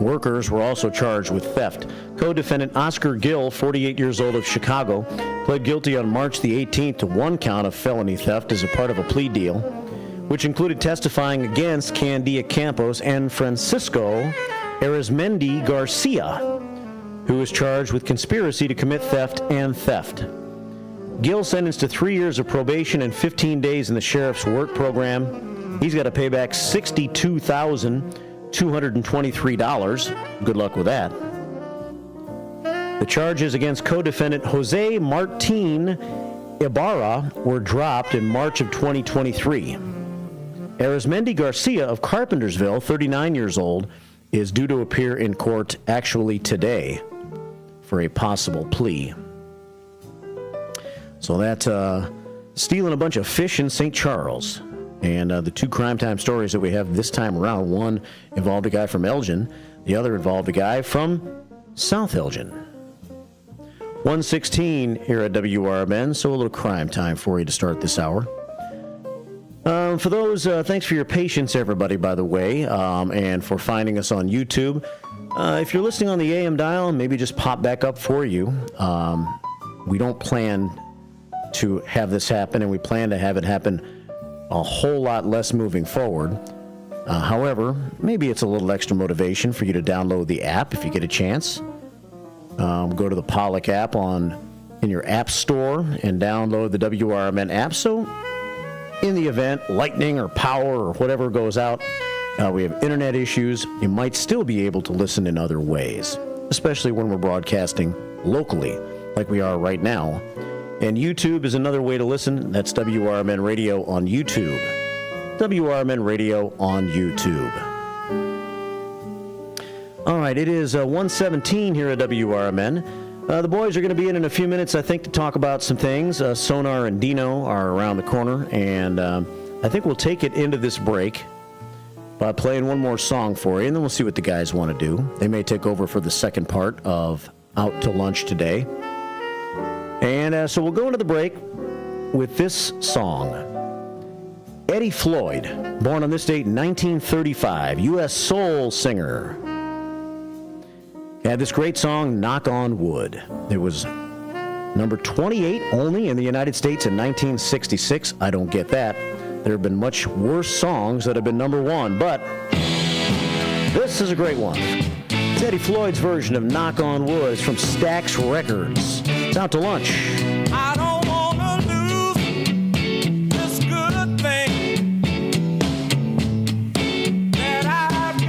workers were also charged with theft. Co-defendant Oscar Gill, 48 years old of Chicago, pled guilty on March the 18th to one count of felony theft as a part of a plea deal, which included testifying against Candia Campos and Francisco Arizmendi Garcia, who was charged with conspiracy to commit theft and theft. Gill sentenced to 3 years of probation and 15 days in the Sheriff's Work Program. He's got to pay back $62,223. Good luck with that. The charges against co-defendant Jose Martin Ibarra were dropped in March of 2023. Arizmendi Garcia of Carpentersville, 39 years old, is due to appear in court actually today for a possible plea. So that's stealing a bunch of fish in St. Charles. And the 2 crime time stories that we have this time around, one involved a guy from Elgin, the other involved a guy from South Elgin. 1:16 here at WRMN, so a little crime time for you to start this hour. For those, thanks for your patience, everybody, by the way, and for finding us on YouTube. If you're listening on the AM dial, maybe just pop back up for you. We don't plan to have this happen, and we plan to have it happen a whole lot less moving forward. However, maybe it's a little extra motivation for you to download the app if you get a chance. Go to the Pollock app in your app store and download the WRMN app. So in the event lightning or power or whatever goes out, we have internet issues, you might still be able to listen in other ways, especially when we're broadcasting locally like we are right now. And YouTube is another way to listen. That's WRMN Radio on YouTube. WRMN Radio on YouTube. All right, it is 1:17 here at WRMN. The boys are going to be in a few minutes, I think, to talk about some things. Sonar and Dino are around the corner, and I think we'll take it into this break by playing one more song for you, and then we'll see what the guys want to do. They may take over for the second part of Out to Lunch today. And so we'll go into the break with this song. Eddie Floyd, born on this date in 1935, U.S. soul singer, had this great song, Knock on Wood. It was number 28 only in the United States in 1966. I don't get that. There have been much worse songs that have been number 1, but this is a great one. It's Eddie Floyd's version of Knock on Wood. It's from Stax Records. It's Out to Lunch. I don't wanna lose this good thing that I've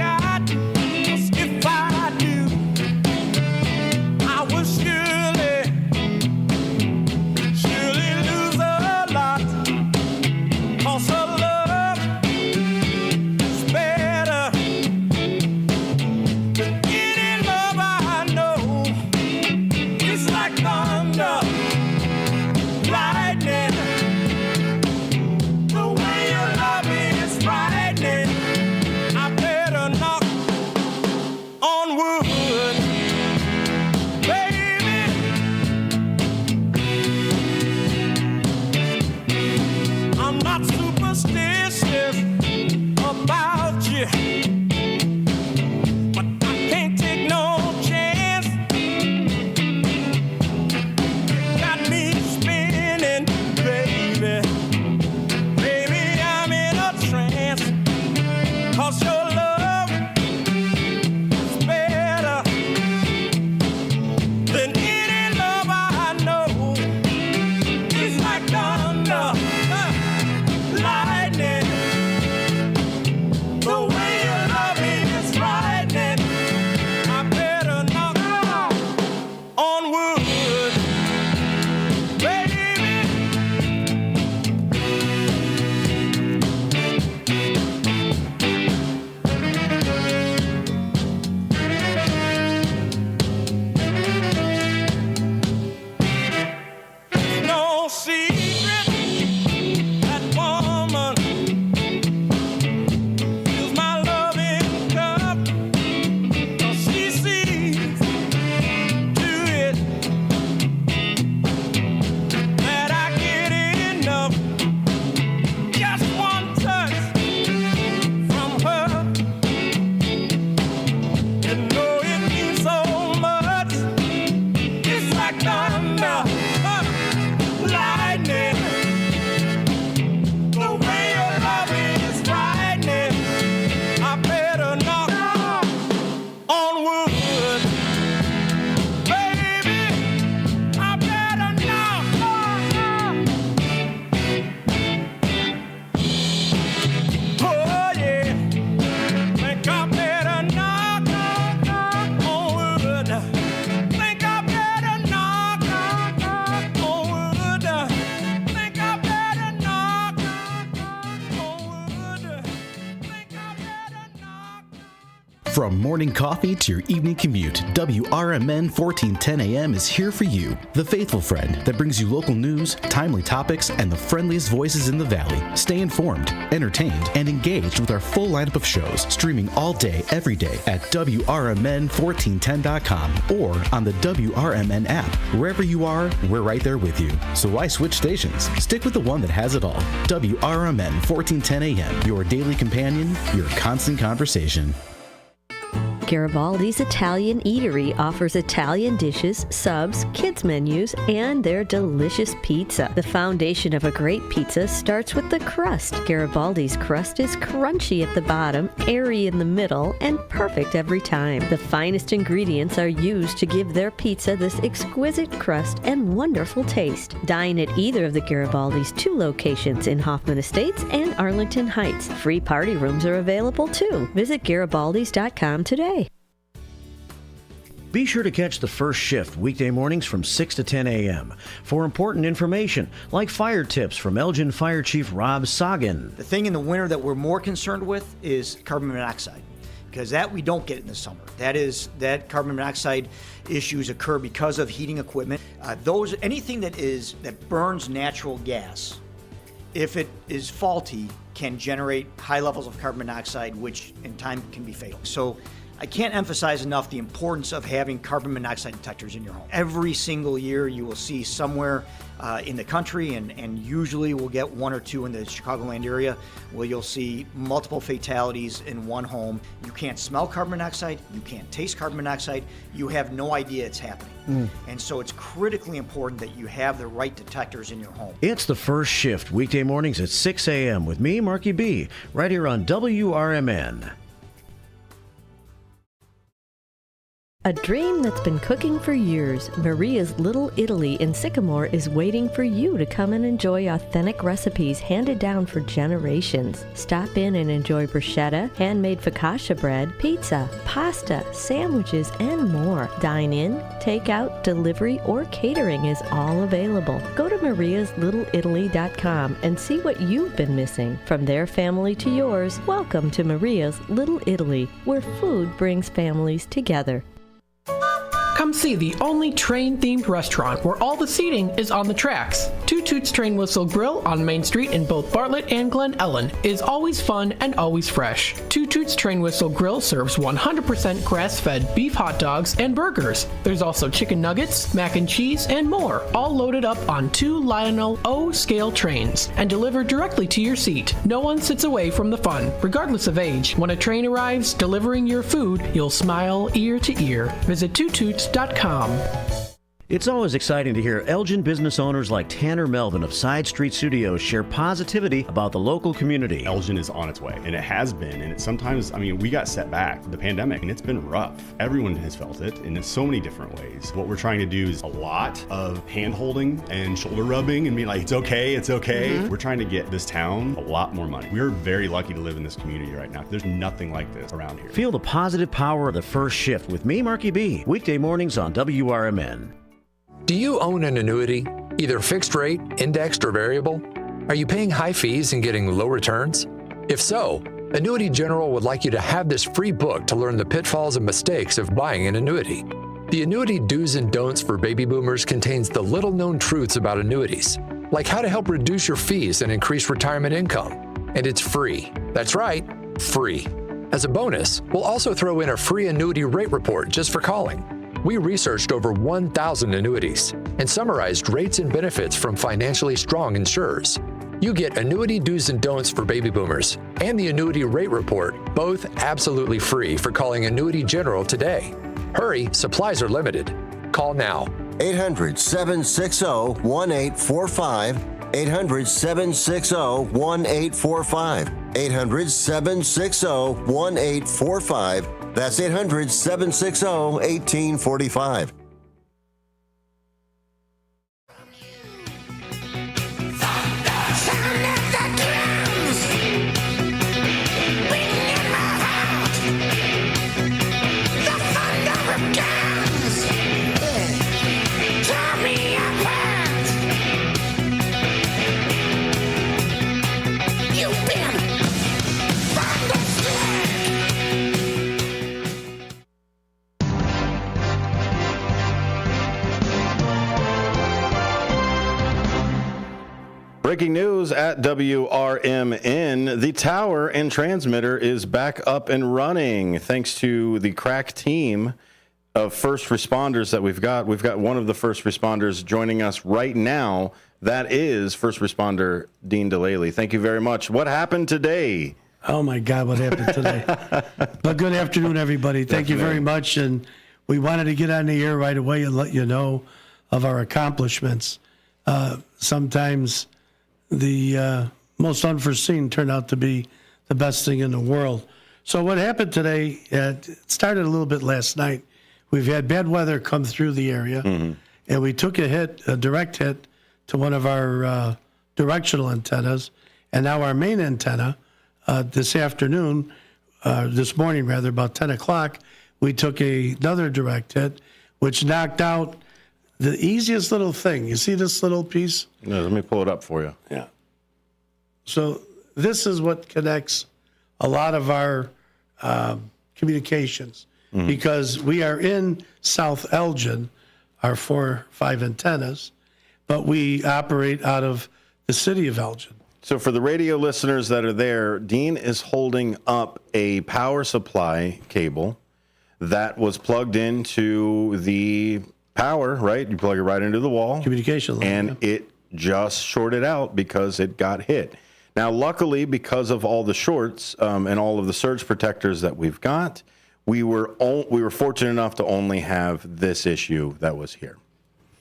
From morning coffee to your evening commute, WRMN 1410 AM is here for you. The faithful friend that brings you local news, timely topics, and the friendliest voices in the Valley. Stay informed, entertained, and engaged with our full lineup of shows, streaming all day, every day at WRMN1410.com or on the WRMN app. Wherever you are, we're right there with you. So why switch stations? Stick with the one that has it all. WRMN 1410 AM, your daily companion, your constant conversation. Garibaldi's Italian Eatery offers Italian dishes, subs, kids menus, and their delicious pizza. The foundation of a great pizza starts with the crust. Garibaldi's crust is crunchy at the bottom, airy in the middle, and perfect every time. The finest ingredients are used to give their pizza this exquisite crust and wonderful taste. Dine at either of the Garibaldi's 2 locations in Hoffman Estates and Arlington Heights. Free party rooms are available too. Visit Garibaldis.com today. Be sure to catch the first shift weekday mornings from 6 to 10 a.m. for important information like fire tips from Elgin Fire Chief Rob Sagan. The thing in the winter that we're more concerned with is carbon monoxide, because that we don't get in the summer. That carbon monoxide issues occur because of heating equipment. Anything that burns natural gas, if it is faulty, can generate high levels of carbon monoxide, which in time can be fatal. So I can't emphasize enough the importance of having carbon monoxide detectors in your home. Every single year you will see somewhere in the country, and usually we'll get 1 or 2 in the Chicagoland area, where you'll see multiple fatalities in one home. You can't smell carbon monoxide, you can't taste carbon monoxide, you have no idea it's happening. And so it's critically important that you have the right detectors in your home. It's the first shift weekday mornings at 6 a.m. with me, Marky B, right here on WRMN. A dream that's been cooking for years, Maria's Little Italy in Sycamore is waiting for you to come and enjoy authentic recipes handed down for generations. Stop in and enjoy bruschetta, handmade focaccia bread, pizza, pasta, sandwiches, and more. Dine in, take out, delivery, or catering is all available. Go to mariaslittle.italy.com and see what you've been missing. From their family to yours, welcome to Maria's Little Italy, where food brings families together. Come see the only train-themed restaurant where all the seating is on the tracks. Two Toots Train Whistle Grill on Main Street in both Bartlett and Glen Ellen is always fun and always fresh. Two Toots Train Whistle Grill serves 100% grass-fed beef hot dogs and burgers. There's also chicken nuggets, mac and cheese, and more, all loaded up on 2 Lionel O-scale trains and delivered directly to your seat. No one sits away from the fun, regardless of age. When a train arrives delivering your food, you'll smile ear to ear. Visit twotoots.com. It's always exciting to hear Elgin business owners like Tanner Melvin of Side Street Studios share positivity about the local community. Elgin is on its way, and it has been, and we got set back, the pandemic, and it's been rough. Everyone has felt it in so many different ways. What we're trying to do is a lot of hand-holding and shoulder rubbing and being like, it's okay. Mm-hmm. We're trying to get this town a lot more money. We're very lucky to live in this community right now. There's nothing like this around here. Feel the positive power of the first shift with me, Marky B, weekday mornings on WRMN. Do you own an annuity, either fixed rate, indexed, or variable? Are you paying high fees and getting low returns? If so, Annuity General would like you to have this free book to learn the pitfalls and mistakes of buying an annuity. The Annuity Do's and Don'ts for Baby Boomers contains the little-known truths about annuities, like how to help reduce your fees and increase retirement income. And it's free. That's right, free. As a bonus, we'll also throw in a free annuity rate report just for calling. We researched over 1,000 annuities and summarized rates and benefits from financially strong insurers. You get Annuity Do's and Don'ts for Baby Boomers and the Annuity Rate Report, both absolutely free for calling Annuity General today. Hurry, supplies are limited. Call now. 800-760-1845. 800-760-1845. 800-760-1845. That's 800-760-1845. Breaking news at WRMN. The tower and transmitter is back up and running thanks to the crack team of first responders that we've got. We've got one of the first responders joining us right now. That is first responder Dean Delaley. Thank you very much. What happened today? Oh, my God, what happened today? But good afternoon, everybody. Thank you very much. And we wanted to get on the air right away and let you know of our accomplishments. Sometimes the most unforeseen turned out to be the best thing in the world. So what happened today, it started a little bit last night. We've had bad weather come through the area, and we took a direct hit to one of our directional antennas, and now our main antenna this morning, about 10 o'clock, we took another direct hit, which knocked out the easiest little thing. You see this little piece? No, let me pull it up for you. Yeah. So this is what connects a lot of our communications, because we are in South Elgin, our 4-5 antennas, but we operate out of the city of Elgin. So for the radio listeners that are there, Dean is holding up a power supply cable that was plugged into the power, right? You plug it right into the wall. Communication line. And it just shorted out because it got hit. Now, luckily, because of all the shorts and all of the surge protectors that we've got, we were fortunate enough to only have this issue that was here.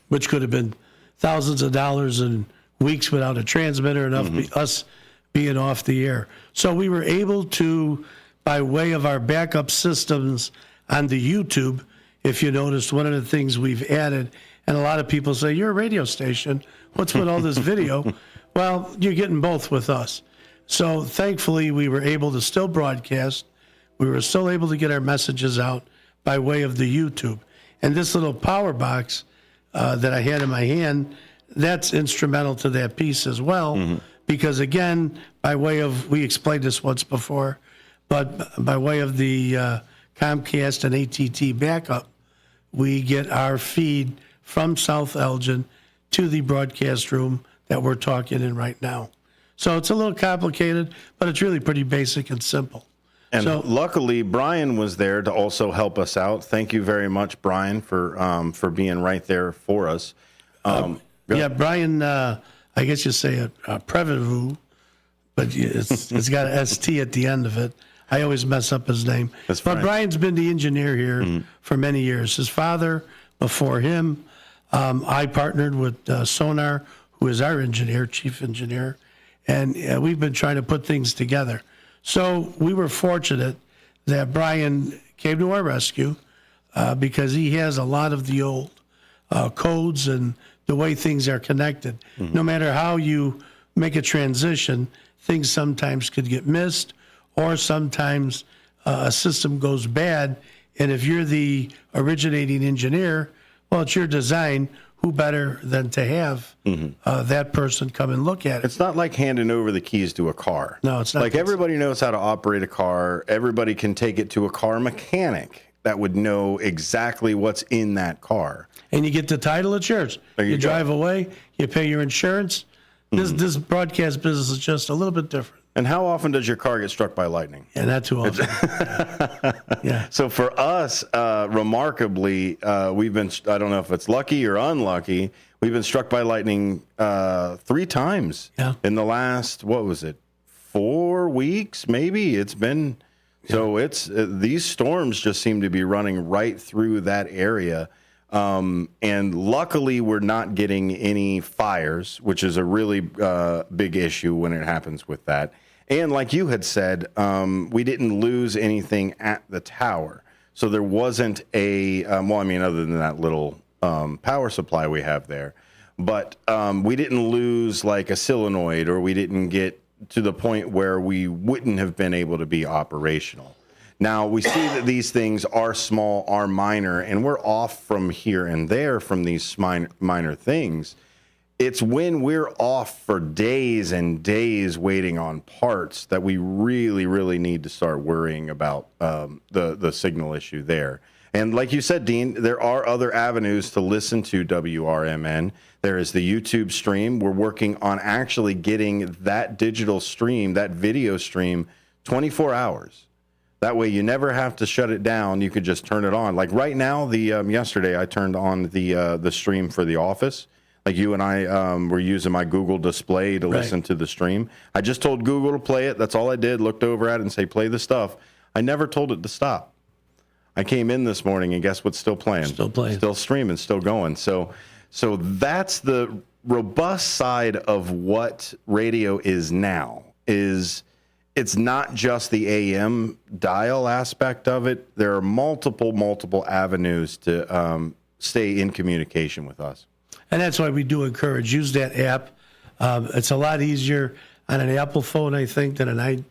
Which could have been thousands of dollars and weeks without a transmitter, us being off the air. So we were able to, by way of our backup systems on the YouTube, if you noticed, one of the things we've added, and a lot of people say, you're a radio station, what's with all this video? Well, you're getting both with us. So thankfully, we were able to still broadcast. We were still able to get our messages out by way of the YouTube. And this little power box that I had in my hand, that's instrumental to that piece as well, because again, by way of, we explained this once before, but by way of the Comcast and AT&T backup, we get our feed from South Elgin to the broadcast room that we're talking in right now. So it's a little complicated, but it's really pretty basic and simple. And luckily, Brian was there to also help us out. Thank you very much, Brian, for being right there for us. Yeah, Brian, I guess you say a Prevu, but it's got an ST at the end of it. I always mess up his name. But Brian's been the engineer here for many years. His father, before him, I partnered with Sonar, who is our engineer, chief engineer, and we've been trying to put things together. So we were fortunate that Brian came to our rescue because he has a lot of the old codes and the way things are connected. No matter how you make a transition, things sometimes could get missed, or sometimes a system goes bad, and if you're the originating engineer, well, it's your design. Who better than to have that person come and look at it? It's not like handing over the keys to a car. No, it's not. Like everybody knows how to operate a car. Everybody can take it to a car mechanic that would know exactly what's in that car. And you get the title, it's yours. You drive away, you pay your insurance. This broadcast business is just a little bit different. And how often does your car get struck by lightning? Yeah, not too often. Yeah. So for us, remarkably, we've been, I don't know if it's lucky or unlucky, we've been struck by lightning 3 times in the last, 4 weeks, maybe? It's been, so it's, these storms just seem to be running right through that area. And luckily, we're not getting any fires, which is a really big issue when it happens with that. And like you had said, we didn't lose anything at the tower. So there wasn't a, other than that little power supply we have there. But we didn't lose like a solenoid, or we didn't get to the point where we wouldn't have been able to be operational. Now, we see that these things are small, are minor, and we're off from here and there from these minor things. It's when we're off for days and days waiting on parts that we really, really need to start worrying about the signal issue there. And like you said, Dean, there are other avenues to listen to WRMN. There is the YouTube stream. We're working on actually getting that digital stream, that video stream, 24 hours. That way you never have to shut it down. You could just turn it on. Like right now, yesterday I turned on the stream for The Office. Like you and I were using my Google display to listen to the stream. I just told Google to play it. That's all I did. Looked over at it and say, play the stuff. I never told it to stop. I came in this morning and guess what's still playing? Still playing. Still streaming, still going. So that's the robust side of what radio is now. It's not just the AM dial aspect of it. There are multiple avenues to stay in communication with us. And that's why we do encourage, use that app. It's a lot easier on an Apple phone, I think, than an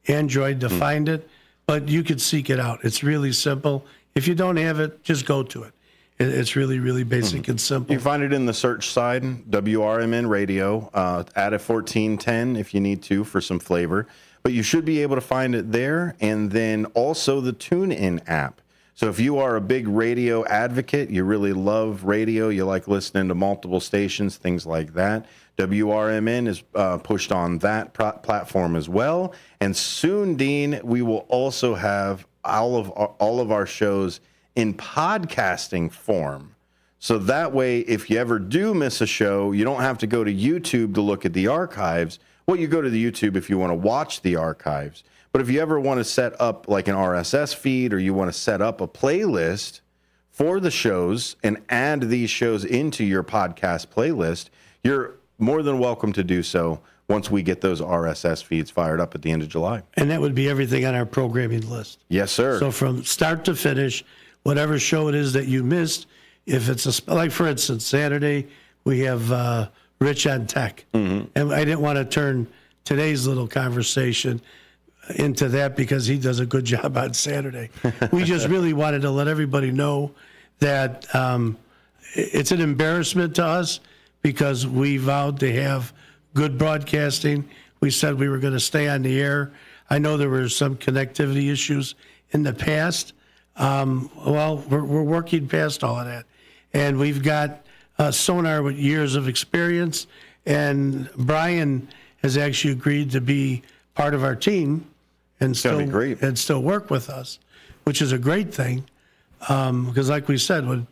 Android to find it. But you could seek it out. It's really simple. If you don't have it, just go to it. It's really, really basic and simple. You find it in the search side, WRMN Radio. Add a 1410 if you need to for some flavor. But you should be able to find it there. And then also the TuneIn app. So if you are a big radio advocate, you really love radio, you like listening to multiple stations, things like that, WRMN is pushed on that platform as well. And soon, Dean, we will also have all of our shows in podcasting form. So that way, if you ever do miss a show, you don't have to go to YouTube to look at the archives. Well, you go to the YouTube if you want to watch the archives. But if you ever want to set up like an RSS feed or you want to set up a playlist for the shows and add these shows into your podcast playlist, you're more than welcome to do so once we get those RSS feeds fired up at the end of July. And that would be everything on our programming list. Yes, sir. So from start to finish, whatever show it is that you missed, if it's like for instance, Saturday, we have Rich on Tech. And I didn't want to turn today's little conversation into that because he does a good job on Saturday. We just really wanted to let everybody know that it's an embarrassment to us because we vowed to have good broadcasting. We said we were going to stay on the air. I know there were some connectivity issues in the past. Well, we're working past all of that. And we've got Sonar with years of experience. And Brian has actually agreed to be part of our team and still work with us, which is a great thing. Because like we said, when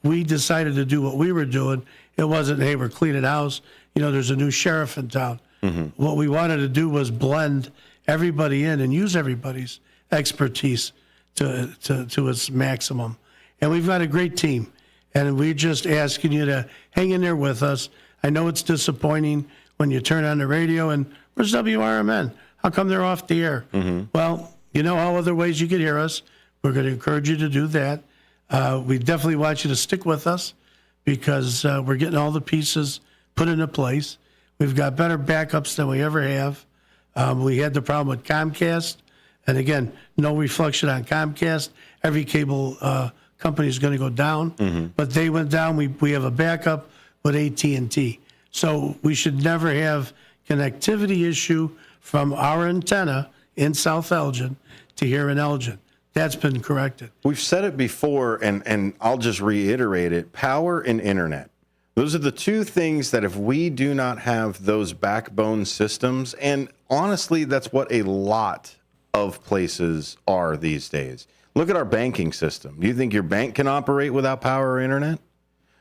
we decided to do what we were doing, it wasn't, hey, we're cleaning house. You know, there's a new sheriff in town. What we wanted to do was blend everybody in and use everybody's expertise to its maximum. And we've got a great team. And we're just asking you to hang in there with us. I know it's disappointing when you turn on the radio and where's WRMN? How come they're off the air? Well, you know all other ways you could hear us. We're going to encourage you to do that. We definitely want you to stick with us because we're getting all the pieces put into place. We've got better backups than we ever have. We had the problem with Comcast. And again, no reflection on Comcast. Every cable company is going to go down. But they went down. We have a backup with AT&T. So we should never have connectivity issue from our antenna in South Elgin to here in Elgin. That's been corrected. We've said it before, and I'll just reiterate it. Power and internet. Those are the two things that if we do not have those backbone systems, and honestly, that's what a lot of places are these days. Look at our banking system. Do you think your bank can operate without power or internet?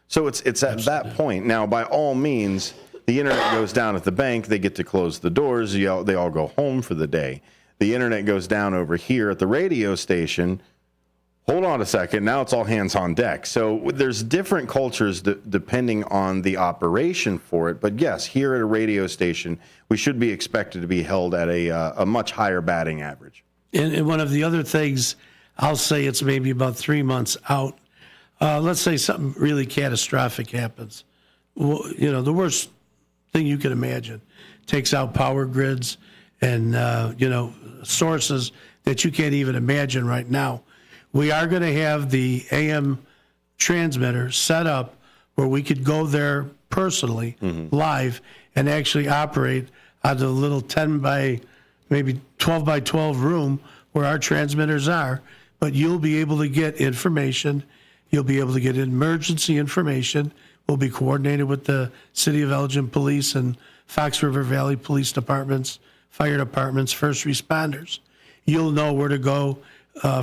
So it's at that point. Now, by all means, the internet goes down at the bank. They get to close the doors. They all go home for the day. The internet goes down over here at the radio station. Hold on a second. Now it's all hands on deck. So there's different cultures depending on the operation for it. But yes, here at a radio station, we should be expected to be held at a much higher batting average. And one of the other things, I'll say it's maybe about 3 months out. Let's say something really catastrophic happens. Well, you know, the worst thing you can imagine takes out power grids and, sources that you can't even imagine right now. We are going to have the AM transmitter set up where we could go there personally, live, and actually operate out of the little 10 by maybe 12 by 12 room where our transmitters are. but you'll be able to get information. You'll be able to get emergency information. We'll be coordinated with the City of Elgin Police and Fox River Valley Police Departments, fire departments, first responders. You'll know where to go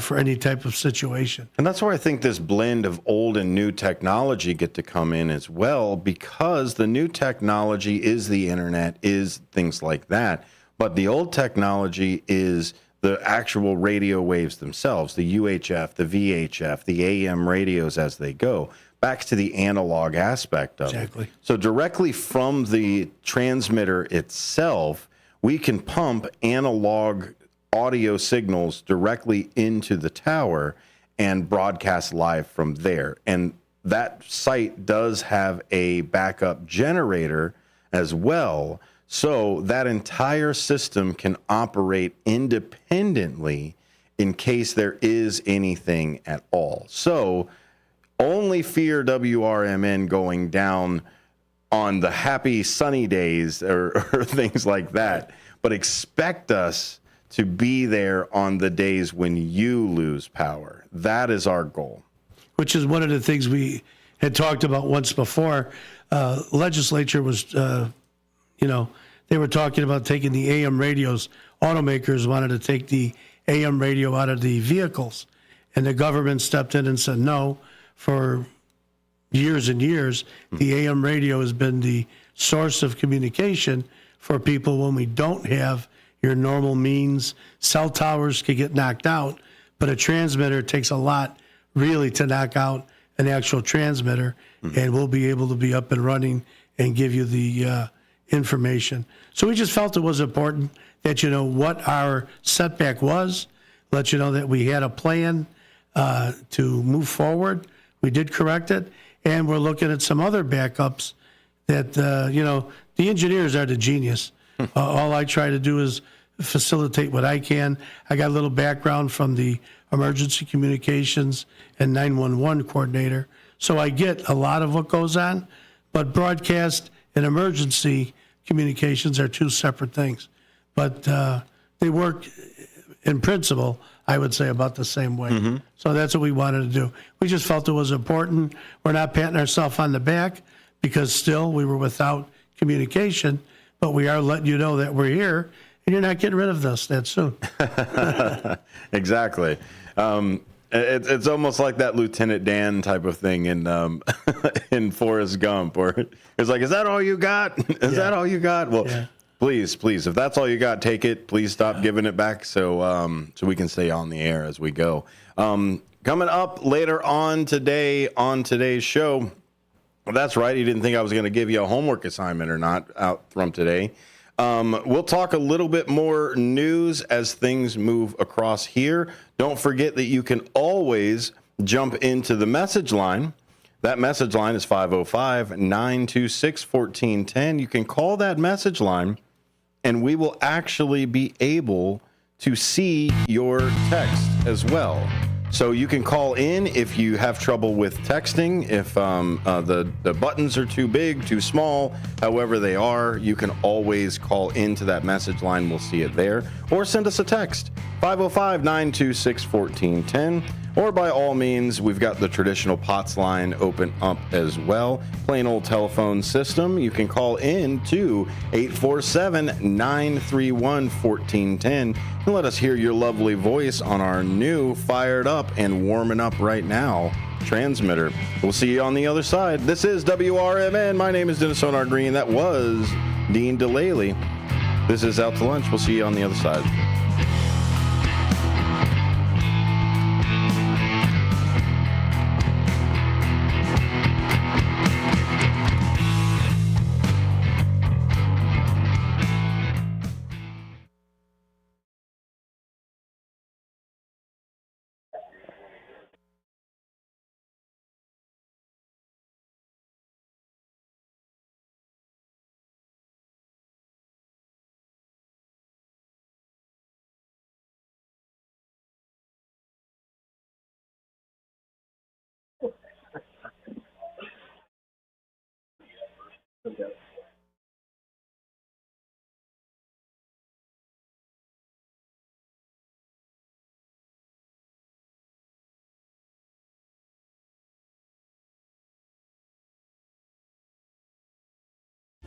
for any type of situation. And that's where I think this blend of old and new technology get to come in as well, because the new technology is the internet, is things like that. But the old technology is the actual radio waves themselves, the UHF, the VHF, the AM radios as they go. Back to the analog aspect of it. So directly from the transmitter itself, we can pump analog audio signals directly into the tower and broadcast live from there. And that site does have a backup generator as well. So that entire system can operate independently in case there is anything at all. So only fear WRMN going down on the happy sunny days or things like that, but expect us to be there on the days when you lose power. That is our goal. Which is one of the things we had talked about once before. Legislature was, they were talking about taking the AM radios. Automakers wanted to take the AM radio out of the vehicles. And the government stepped in and said, no, for years and years, the AM radio has been the source of communication for people when we don't have your normal means. Cell towers could get knocked out, but a transmitter takes a lot really to knock out an actual transmitter, and we'll be able to be up and running and give you the information. So we just felt it was important that you know what our setback was, let you know that we had a plan to move forward. We did correct it, and we're looking at some other backups that, the engineers are the genius. All I try to do is facilitate what I can. I got a little background from the emergency communications and 911 coordinator, so I get a lot of what goes on, but broadcast and emergency communications are two separate things. But they work in principle, I would say, about the same way. So that's what we wanted to do. We just felt it was important. We're not patting ourselves on the back because still we were without communication, but we are letting you know that we're here and you're not getting rid of us that soon. Exactly. It's almost like that Lieutenant Dan type of thing in in Forrest Gump, where it's like, is that all you got? Is that all you got? Well, please, if that's all you got, take it. Please stop giving it back so we can stay on the air as we go. Coming up later on today on today's show, well, that's right. You didn't think I was going to give you a homework assignment or not out from today. We'll talk a little bit more news as things move across here. Don't forget that you can always jump into the message line. That message line is 505-926-1410. You can call that message line, and we will actually be able to see your text as well. So you can call in if you have trouble with texting, if the buttons are too big, too small, however they are, you can always call into that message line. We'll see it there. Or send us a text, 505-926-1410. Or by all means, we've got the traditional POTS line open up as well. Plain old telephone system. You can call in to 847-931-1410 and let us hear your lovely voice on our new fired up and warming up right now transmitter. We'll see you on the other side. This is WRMN. My name is Dennis Sonar Green. That was Dean DeLaley. This is Out to Lunch. We'll see you on the other side.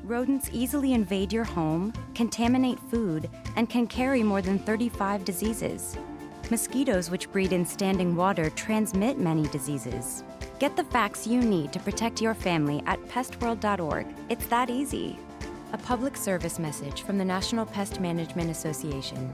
Rodents easily invade your home, contaminate food, and can carry more than 35 diseases. Mosquitoes which breed in standing water transmit many diseases. Get the facts you need to protect your family at pestworld.org. It's that easy. A public service message from the National Pest Management Association.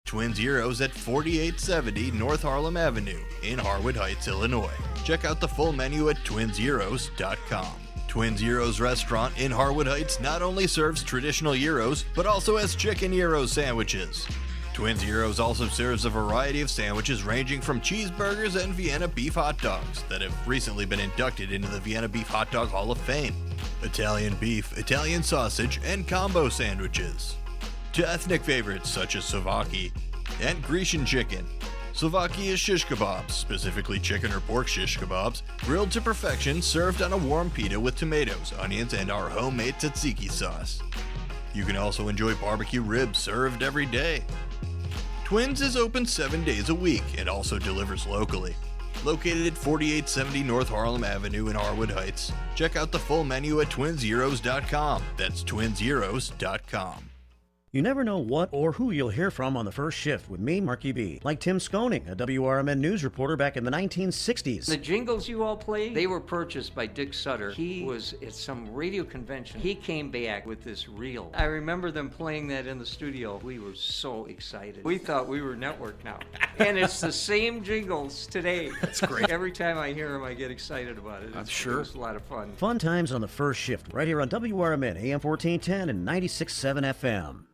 Twin Zeros at 4870 North Harlem Avenue in Harwood Heights, Illinois. Check out the full menu at twinzeros.com. Twin Zeros Restaurant in Harwood Heights not only serves traditional gyros, but also has chicken gyro sandwiches. Twin Zeros also serves a variety of sandwiches ranging from cheeseburgers and Vienna beef hot dogs that have recently been inducted into the Vienna Beef Hot Dog Hall of Fame. Italian beef, Italian sausage, and combo sandwiches. To ethnic favorites such as Slovaki and Grecian chicken. Slovaki is shish kebabs, specifically chicken or pork shish kebabs, grilled to perfection, served on a warm pita with tomatoes, onions, and our homemade tzatziki sauce. You can also enjoy barbecue ribs served every day. Twins is open 7 days a week and also delivers locally. Located at 4870 North Harlem Avenue in Harwood Heights. Check out the full menu at twinzeros.com. That's twinzeros.com. You never know what or who you'll hear from on the first shift with me, Marky B. Like Tim Skoning, a WRMN news reporter back in the 1960s. The jingles you all played, they were purchased by Dick Sutter. He was at some radio convention. He came back with this reel. I remember them playing that in the studio. We were so excited. We thought we were network now. And it's the same jingles today. That's great. Every time I hear them, I get excited about it. I'm sure. It's a lot of fun. Fun times on the first shift, right here on WRMN, AM 1410 and 96.7 FM.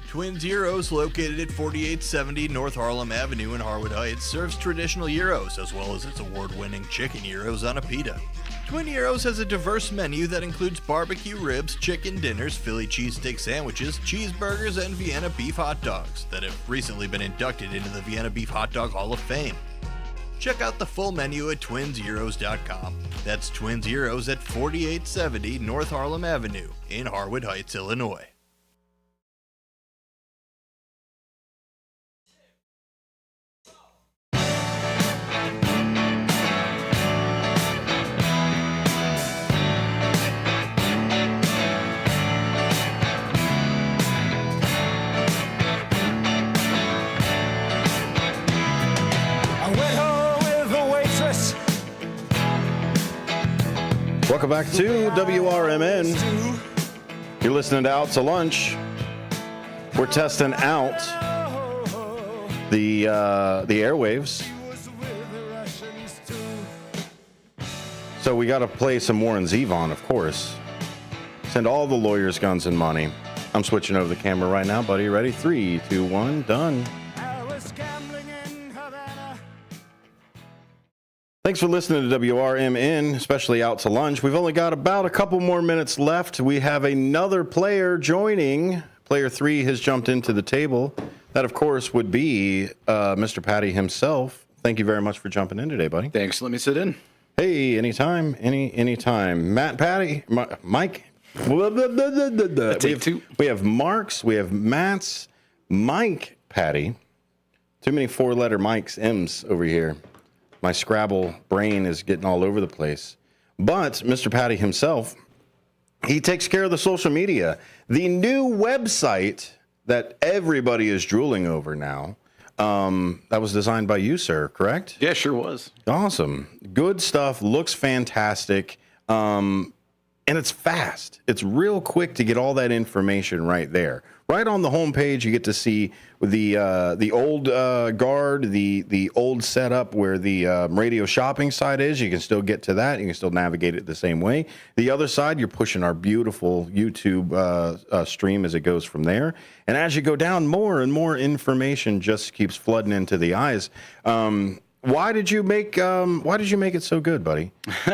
Twin Zeros, located at 4870 North Harlem Avenue in Harwood Heights, serves traditional gyros as well as its award-winning chicken gyros on a pita. Twin Zeros has a diverse menu that includes barbecue ribs, chicken dinners, Philly cheesesteak sandwiches, cheeseburgers, and Vienna beef hot dogs that have recently been inducted into the Vienna Beef Hot Dog Hall of Fame. Check out the full menu at twinzeros.com. That's Twin Zeros at 4870 North Harlem Avenue in Harwood Heights, Illinois. Welcome back to WRMN. You're listening to Out to Lunch. We're testing out the airwaves. So we got to play some Warren Zevon, of course. Send all the lawyers guns and money. I'm switching over the camera right now, buddy. Ready? 3, 2, 1, done. Thanks for listening to WRMN, especially Out to Lunch. We've only got about a couple more minutes left. We have another player joining. Player 3 has jumped into the table. That, of course, would be Mr. Patty himself. Thank you very much for jumping in today, buddy. Thanks. Let me sit in. Hey, anytime, anytime. Matt, Patty, Mike. Take two. We have Marks, we have Matt's, Mike, Patty. Too many four-letter Mikes, M's over here. My Scrabble brain is getting all over the place. But Mr. Patty himself, he takes care of the social media. The new website that everybody is drooling over now, that was designed by you, sir, correct? Yeah, sure was. Awesome. Good stuff. Looks fantastic. And it's fast. It's real quick to get all that information right there. Right on the homepage, you get to see the old guard, the old setup where the radio shopping site is. You can still get to that. You can still navigate it the same way. The other side, you're pushing our beautiful YouTube stream as it goes from there. And as you go down, more and more information just keeps flooding into the eyes. Why did you make it so good, buddy?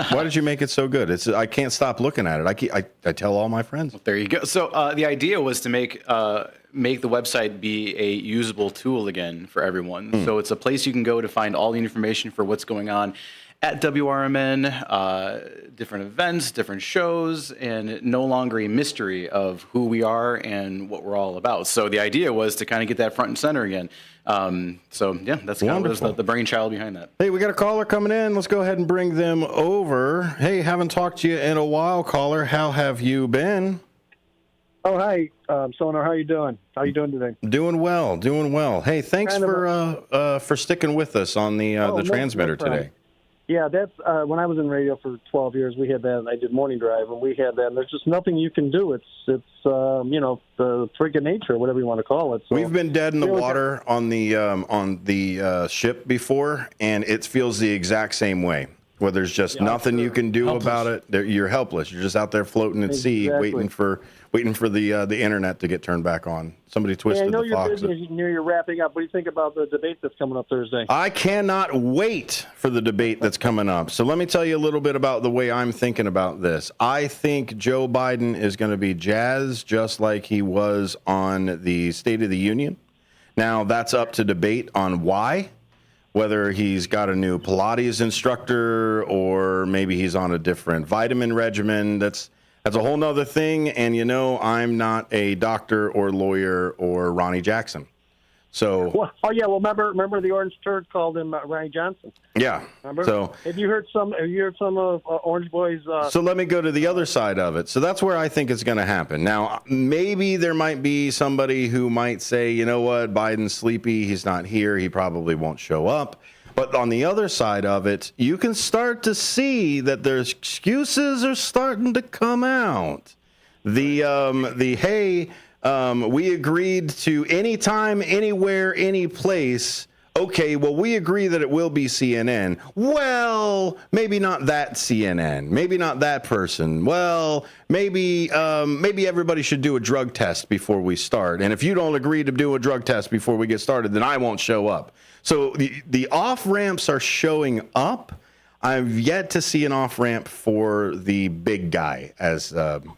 Why did you make it so good? I can't stop looking at it. I tell all my friends. There you go. So the idea was to make the website be a usable tool again for everyone. So it's a place you can go to find all the information for what's going on. at WRMN, different events, different shows, and no longer a mystery of who we are and what we're all about. So the idea was to kind of get that front and center again. That's kind of the brainchild behind that. Hey, we got a caller coming in. Let's go ahead and bring them over. Hey, haven't talked to you in a while, caller. How have you been? Oh, hi, Sonar. How you doing? How you doing today? Doing well, doing well. Hey, thanks for sticking with us on the transmitter today. Yeah, that's when I was in radio for 12 years. We had that. I did morning drive, and we had that. And there's just nothing you can do. It's the freaking nature, whatever you want to call it. So, we've been dead in the water on the ship before, and it feels the exact same way. Where there's just nothing you can do about it. You're helpless. You're just out there floating at sea, waiting for the internet to get turned back on. Somebody twisted the fox. You're wrapping up. What do you think about the debate that's coming up Thursday? I cannot wait for the debate that's coming up. So let me tell you a little bit about the way I'm thinking about this. I think Joe Biden is going to be jazzed just like he was on the State of the Union. Now, that's up to debate on why. Whether he's got a new Pilates instructor or maybe he's on a different vitamin regimen, that's a whole nother thing. And, I'm not a doctor or lawyer or Ronnie Jackson. So. Remember the orange turd called him Ronnie Johnson. Yeah. Remember? So. Have you heard some of Orange Boy's? So let me go to the other side of it. So that's where I think it's going to happen. Now, maybe there might be somebody who might say, you know what, Biden's sleepy. He's not here. He probably won't show up. But on the other side of it, you can start to see that there's excuses are starting to come out. We agreed to anytime, anywhere, any place. Okay, well, we agree that it will be CNN. Well, maybe not that CNN. Maybe not that person. Well, maybe everybody should do a drug test before we start. And if you don't agree to do a drug test before we get started, then I won't show up. So the off-ramps are showing up. I've yet to see an off-ramp for the big guy, as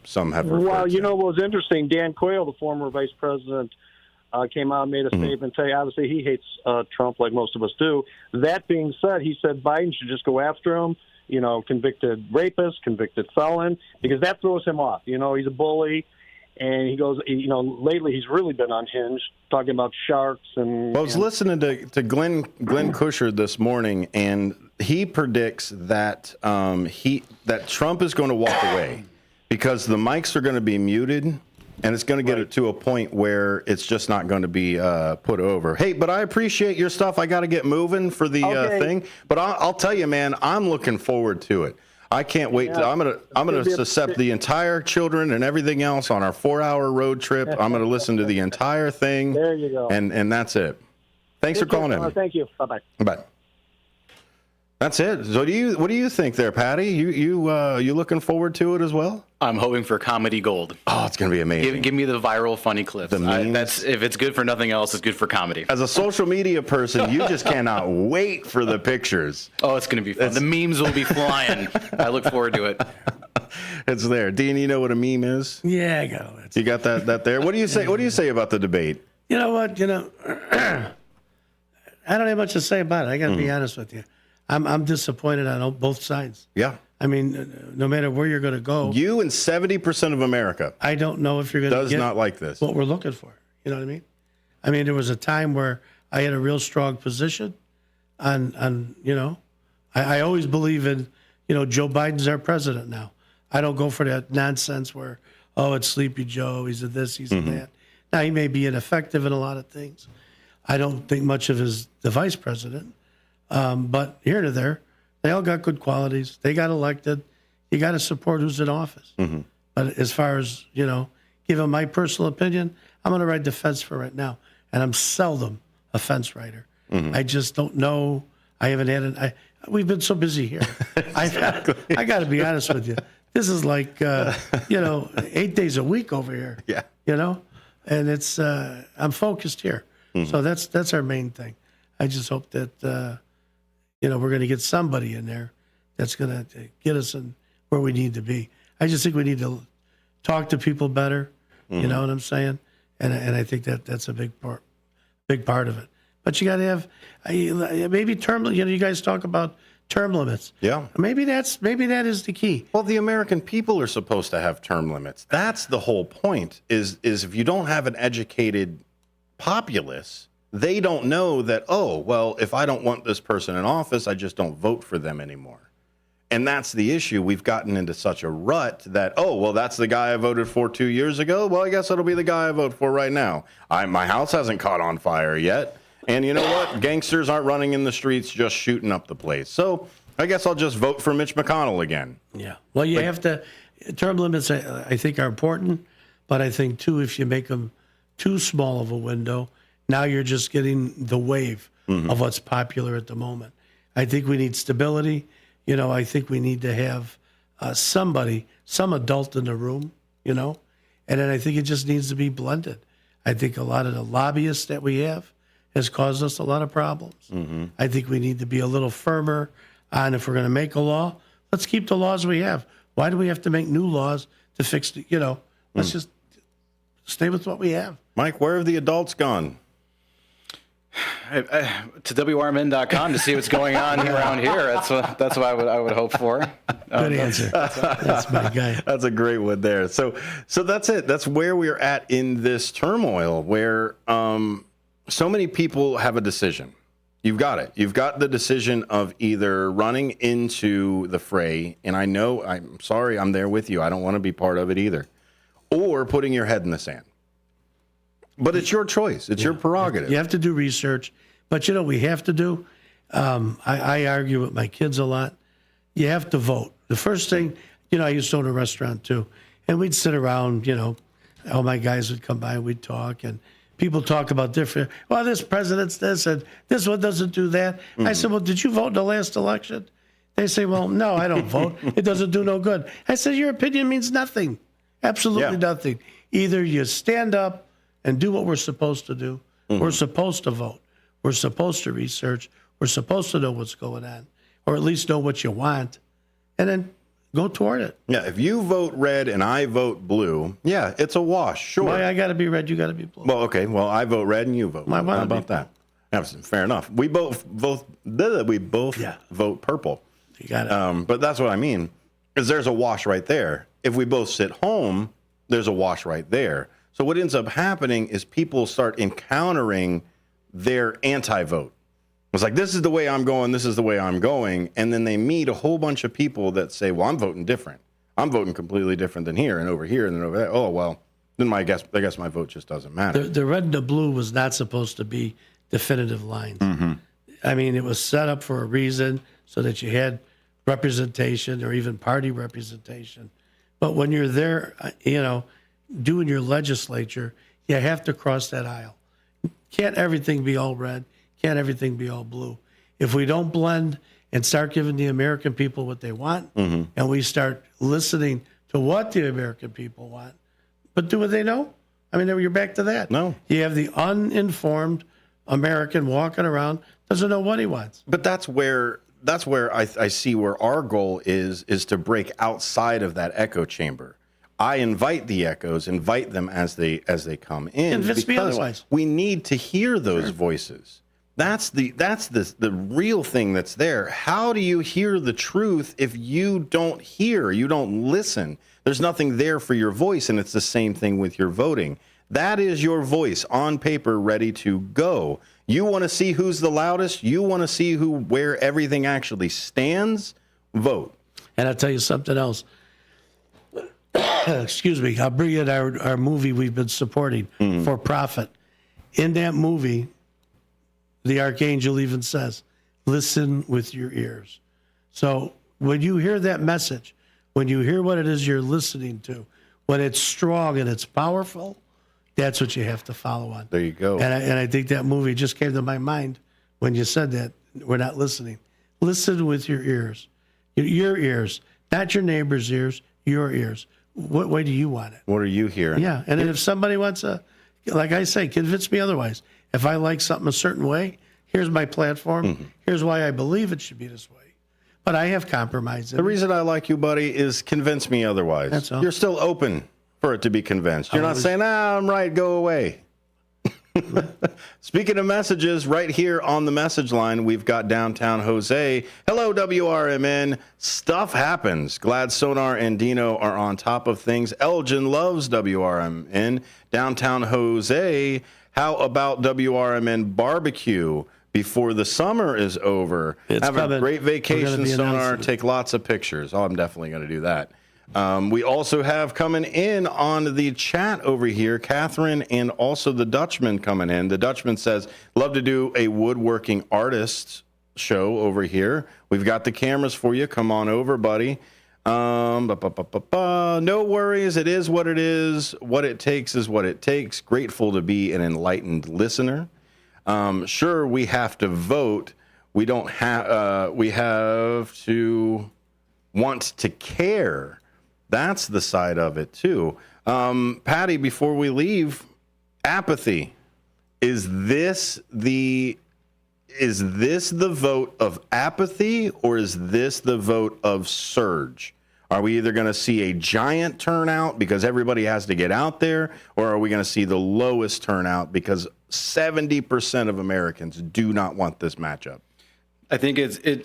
some have referred to. Well, what was interesting, Dan Quayle, the former vice president, came out and made a statement saying, obviously, he hates Trump like most of us do. That being said, he said Biden should just go after him, convicted rapist, convicted felon, because that throws him off. He's a bully. And he goes, lately he's really been unhinged, talking about sharks and. Well, I was listening to Glenn Kusher this morning, and he predicts that that Trump is going to walk away because the mics are going to be muted, and it's going to get it to a point where it's just not going to be put over. Hey, but I appreciate your stuff. I got to get moving for the thing, but I'll tell you, man, I'm looking forward to it. I can't wait. I'm gonna suscept the entire children and everything else on our 4-hour road trip. I'm gonna listen to the entire thing. There you go. And that's it. Thanks for calling in. Thank you. Bye-bye. Bye. That's it. So what do you think there, Patty? You looking forward to it as well? I'm hoping for comedy gold. Oh, it's going to be amazing. Give me the viral funny clips. The memes. If it's good for nothing else, it's good for comedy. As a social media person, you just cannot wait for the pictures. Oh, it's going to be fun. The memes will be flying. I look forward to it. It's there. Dean, you know what a meme is? Yeah, I got it. You got that there? What do you say? What do you say about the debate? You know what? I don't have much to say about it. I got to be honest with you. I'm disappointed on both sides. Yeah. I mean, no matter where you're going to go. You and 70% of America. I don't know if you're going to get not like this. What we're looking for. You know what I mean? I mean, there was a time where I had a real strong position on I always believe in, Joe Biden's our president now. I don't go for that nonsense where, it's Sleepy Joe, he's a this, he's a that. Now, he may be ineffective in a lot of things. I don't think much of the vice president. But here to there, they all got good qualities. They got elected. You got to support who's in office. Mm-hmm. But as far as, giving my personal opinion, I'm going to ride the fence for right now. And I'm seldom a fence rider. Mm-hmm. I just don't know. I haven't had we've been so busy here. Exactly. I got to be honest with you. This is like, 8 days a week over here. Yeah. And it's, I'm focused here. Mm-hmm. So that's our main thing. I just hope that, we're going to get somebody in there that's going to get us in where we need to be. I just think we need to talk to people better. Mm-hmm. You know what I'm saying? And I think that's a big part of it. But you got to have maybe you guys talk about term limits. Yeah. Maybe that is the key. Well, the American people are supposed to have term limits. That's the whole point. Is if you don't have an educated populace, they don't know that, oh, well, if I don't want this person in office, I just don't vote for them anymore. And that's the issue. We've gotten into such a rut that, oh, well, that's the guy I voted for 2 years ago. Well, I guess it'll be the guy I vote for right now. My house hasn't caught on fire yet. And you know what? Gangsters aren't running in the streets just shooting up the place. So I guess I'll just vote for Mitch McConnell again. Yeah. Well, you have to. Term limits, I think, are important. But I think, too, if you make them too small of a window, now you're just getting the wave of what's popular at the moment. I think we need stability. I think we need to have some adult in the room, and then I think it just needs to be blended. I think a lot of the lobbyists that we have has caused us a lot of problems. I think we need to be a little firmer on if we're going to make a law, let's keep the laws we have. Why do we have to make new laws to fix the, let's just stay with what we have. Mike, where have the adults gone? To WRMN.com to see what's going on around here. That's what I would hope for. Good answer. That's my guy. That's a great one there. So that's it. That's where we're at in this turmoil, where so many people have a decision. You've got it. You've got the decision of either running into the fray, and I'm sorry, I'm there with you. I don't want to be part of it either, or putting your head in the sand. But it's your choice. It's your prerogative. You have to do research. But what we have to do? I argue with my kids a lot. You have to vote. The first thing, I used to own a restaurant too. And we'd sit around, all my guys would come by and we'd talk. And people talk about different, well, this president's this and this one doesn't do that. I said, well, did you vote in the last election? They say, well, no, I don't vote. It doesn't do no good. I said, your opinion means nothing. Absolutely nothing. Either you stand up and do what we're supposed to do. We're supposed to vote. We're supposed to research. We're supposed to know what's going on, or at least know what you want, and then go toward it. Yeah, if you vote red and I vote blue, it's a wash, sure. Why I got to be red, you got to be blue. Well, okay, I vote red and you vote blue. How about that? Fair enough. We both vote purple. You got it. But that's what I mean, because there's a wash right there. If we both sit home, there's a wash right there. So what ends up happening is people start encountering their anti-vote. It's like, this is the way I'm going, this is the way I'm going. And then they meet a whole bunch of people that say, well, I'm voting different. I'm voting completely different than here and over here and then over there. Oh, well, then I guess my vote just doesn't matter. The red and the blue was not supposed to be definitive lines. I mean, it was set up for a reason so that you had representation or even party representation. But when you're there, doing your legislature, you have to cross that aisle. Can't everything be all red? Can't everything be all blue? If we don't blend and start giving the American people what they want, and we start listening to what the American people want, but do what they know? I mean, you're back to that. No. You have the uninformed American walking around, doesn't know what he wants. But that's where I see where our goal is to break outside of that echo chamber. I invite the echoes, invite them as they come in. Convince me otherwise. We need to hear those voices. That's the real thing that's there. How do you hear the truth if you don't hear, you don't listen? There's nothing there for your voice, and it's the same thing with your voting. That is your voice on paper, ready to go. You want to see who's the loudest? You want to see where everything actually stands? Vote. And I'll tell you something else. Excuse me, I'll bring in our movie we've been supporting, For Profit. In that movie, the archangel even says, listen with your ears. So when you hear that message, when you hear what it is you're listening to, when it's strong and it's powerful, that's what you have to follow on. There you go. And I think that movie just came to my mind when you said that. We're not listening. Listen with your ears. Your ears, not your neighbor's ears, your ears. What way do you want it? What are you hearing? Yeah, and then if somebody wants like I say, convince me otherwise. If I like something a certain way, here's my platform. Here's why I believe it should be this way. But I have compromised. The reason I like you, buddy, is convince me otherwise. That's all. You're still open for it to be convinced. You're not saying, I'm right, go away. Speaking of messages, right here on the message line, we've got Downtown Jose. Hello, WRMN. Stuff happens. Glad Sonar and Dino are on top of things. Elgin loves WRMN. Downtown Jose, how about WRMN barbecue before the summer is over? Have a great vacation, Sonar. Take lots of pictures. Oh, I'm definitely going to do that. We also have coming in on the chat over here, Catherine and also the Dutchman coming in. The Dutchman says, love to do a woodworking artist show over here. We've got the cameras for you. Come on over, buddy. No worries. It is what it is. What it takes is what it takes. Grateful to be an enlightened listener. Sure, we have to vote. We don't have, we have to want to care. That's the side of it, too. Patty, before we leave, apathy. Is this the vote of apathy, or is this the vote of surge? Are we either going to see a giant turnout because everybody has to get out there, or are we going to see the lowest turnout because 70% of Americans do not want this matchup? I think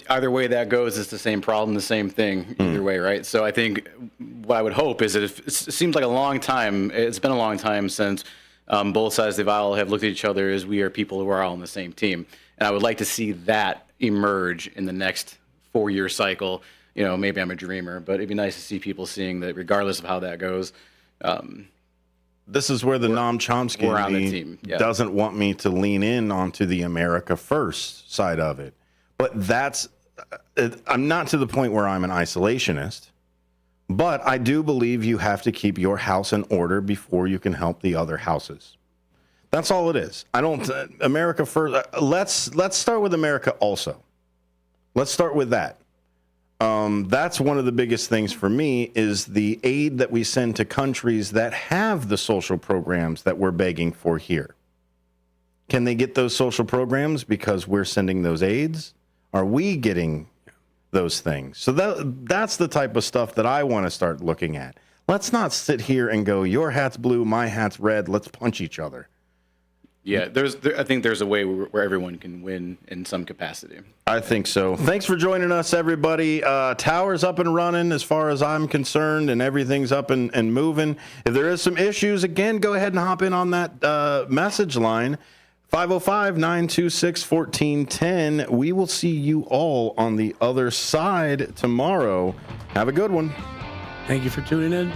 either way that goes, it's the same problem, the same thing either way, right? So I think what I would hope is that it seems like a long time, it's been a long time since both sides of the aisle have looked at each other as we are people who are all on the same team. And I would like to see that emerge in the next 4-year cycle. You know, maybe I'm a dreamer, but it'd be nice to see people seeing that regardless of how that goes. This is where the Noam Chomsky doesn't want me to lean in onto the America First side of it. But I'm not to the point where I'm an isolationist, but I do believe you have to keep your house in order before you can help the other houses. That's all it is. America First. Let's start with America also. Let's start with that. That's one of the biggest things for me is the aid that we send to countries that have the social programs that we're begging for here. Can they get those social programs because we're sending those aids? Are we getting those things? So that's the type of stuff that I want to start looking at. Let's not sit here and go, your hat's blue, my hat's red, let's punch each other. Yeah, I think there's a way where everyone can win in some capacity. I think so. Thanks for joining us, everybody. Tower's up and running as far as I'm concerned, and everything's up and moving. If there is some issues, again, go ahead and hop in on that message line. 505-926-1410. We will see you all on the other side tomorrow. Have a good one. Thank you for tuning in.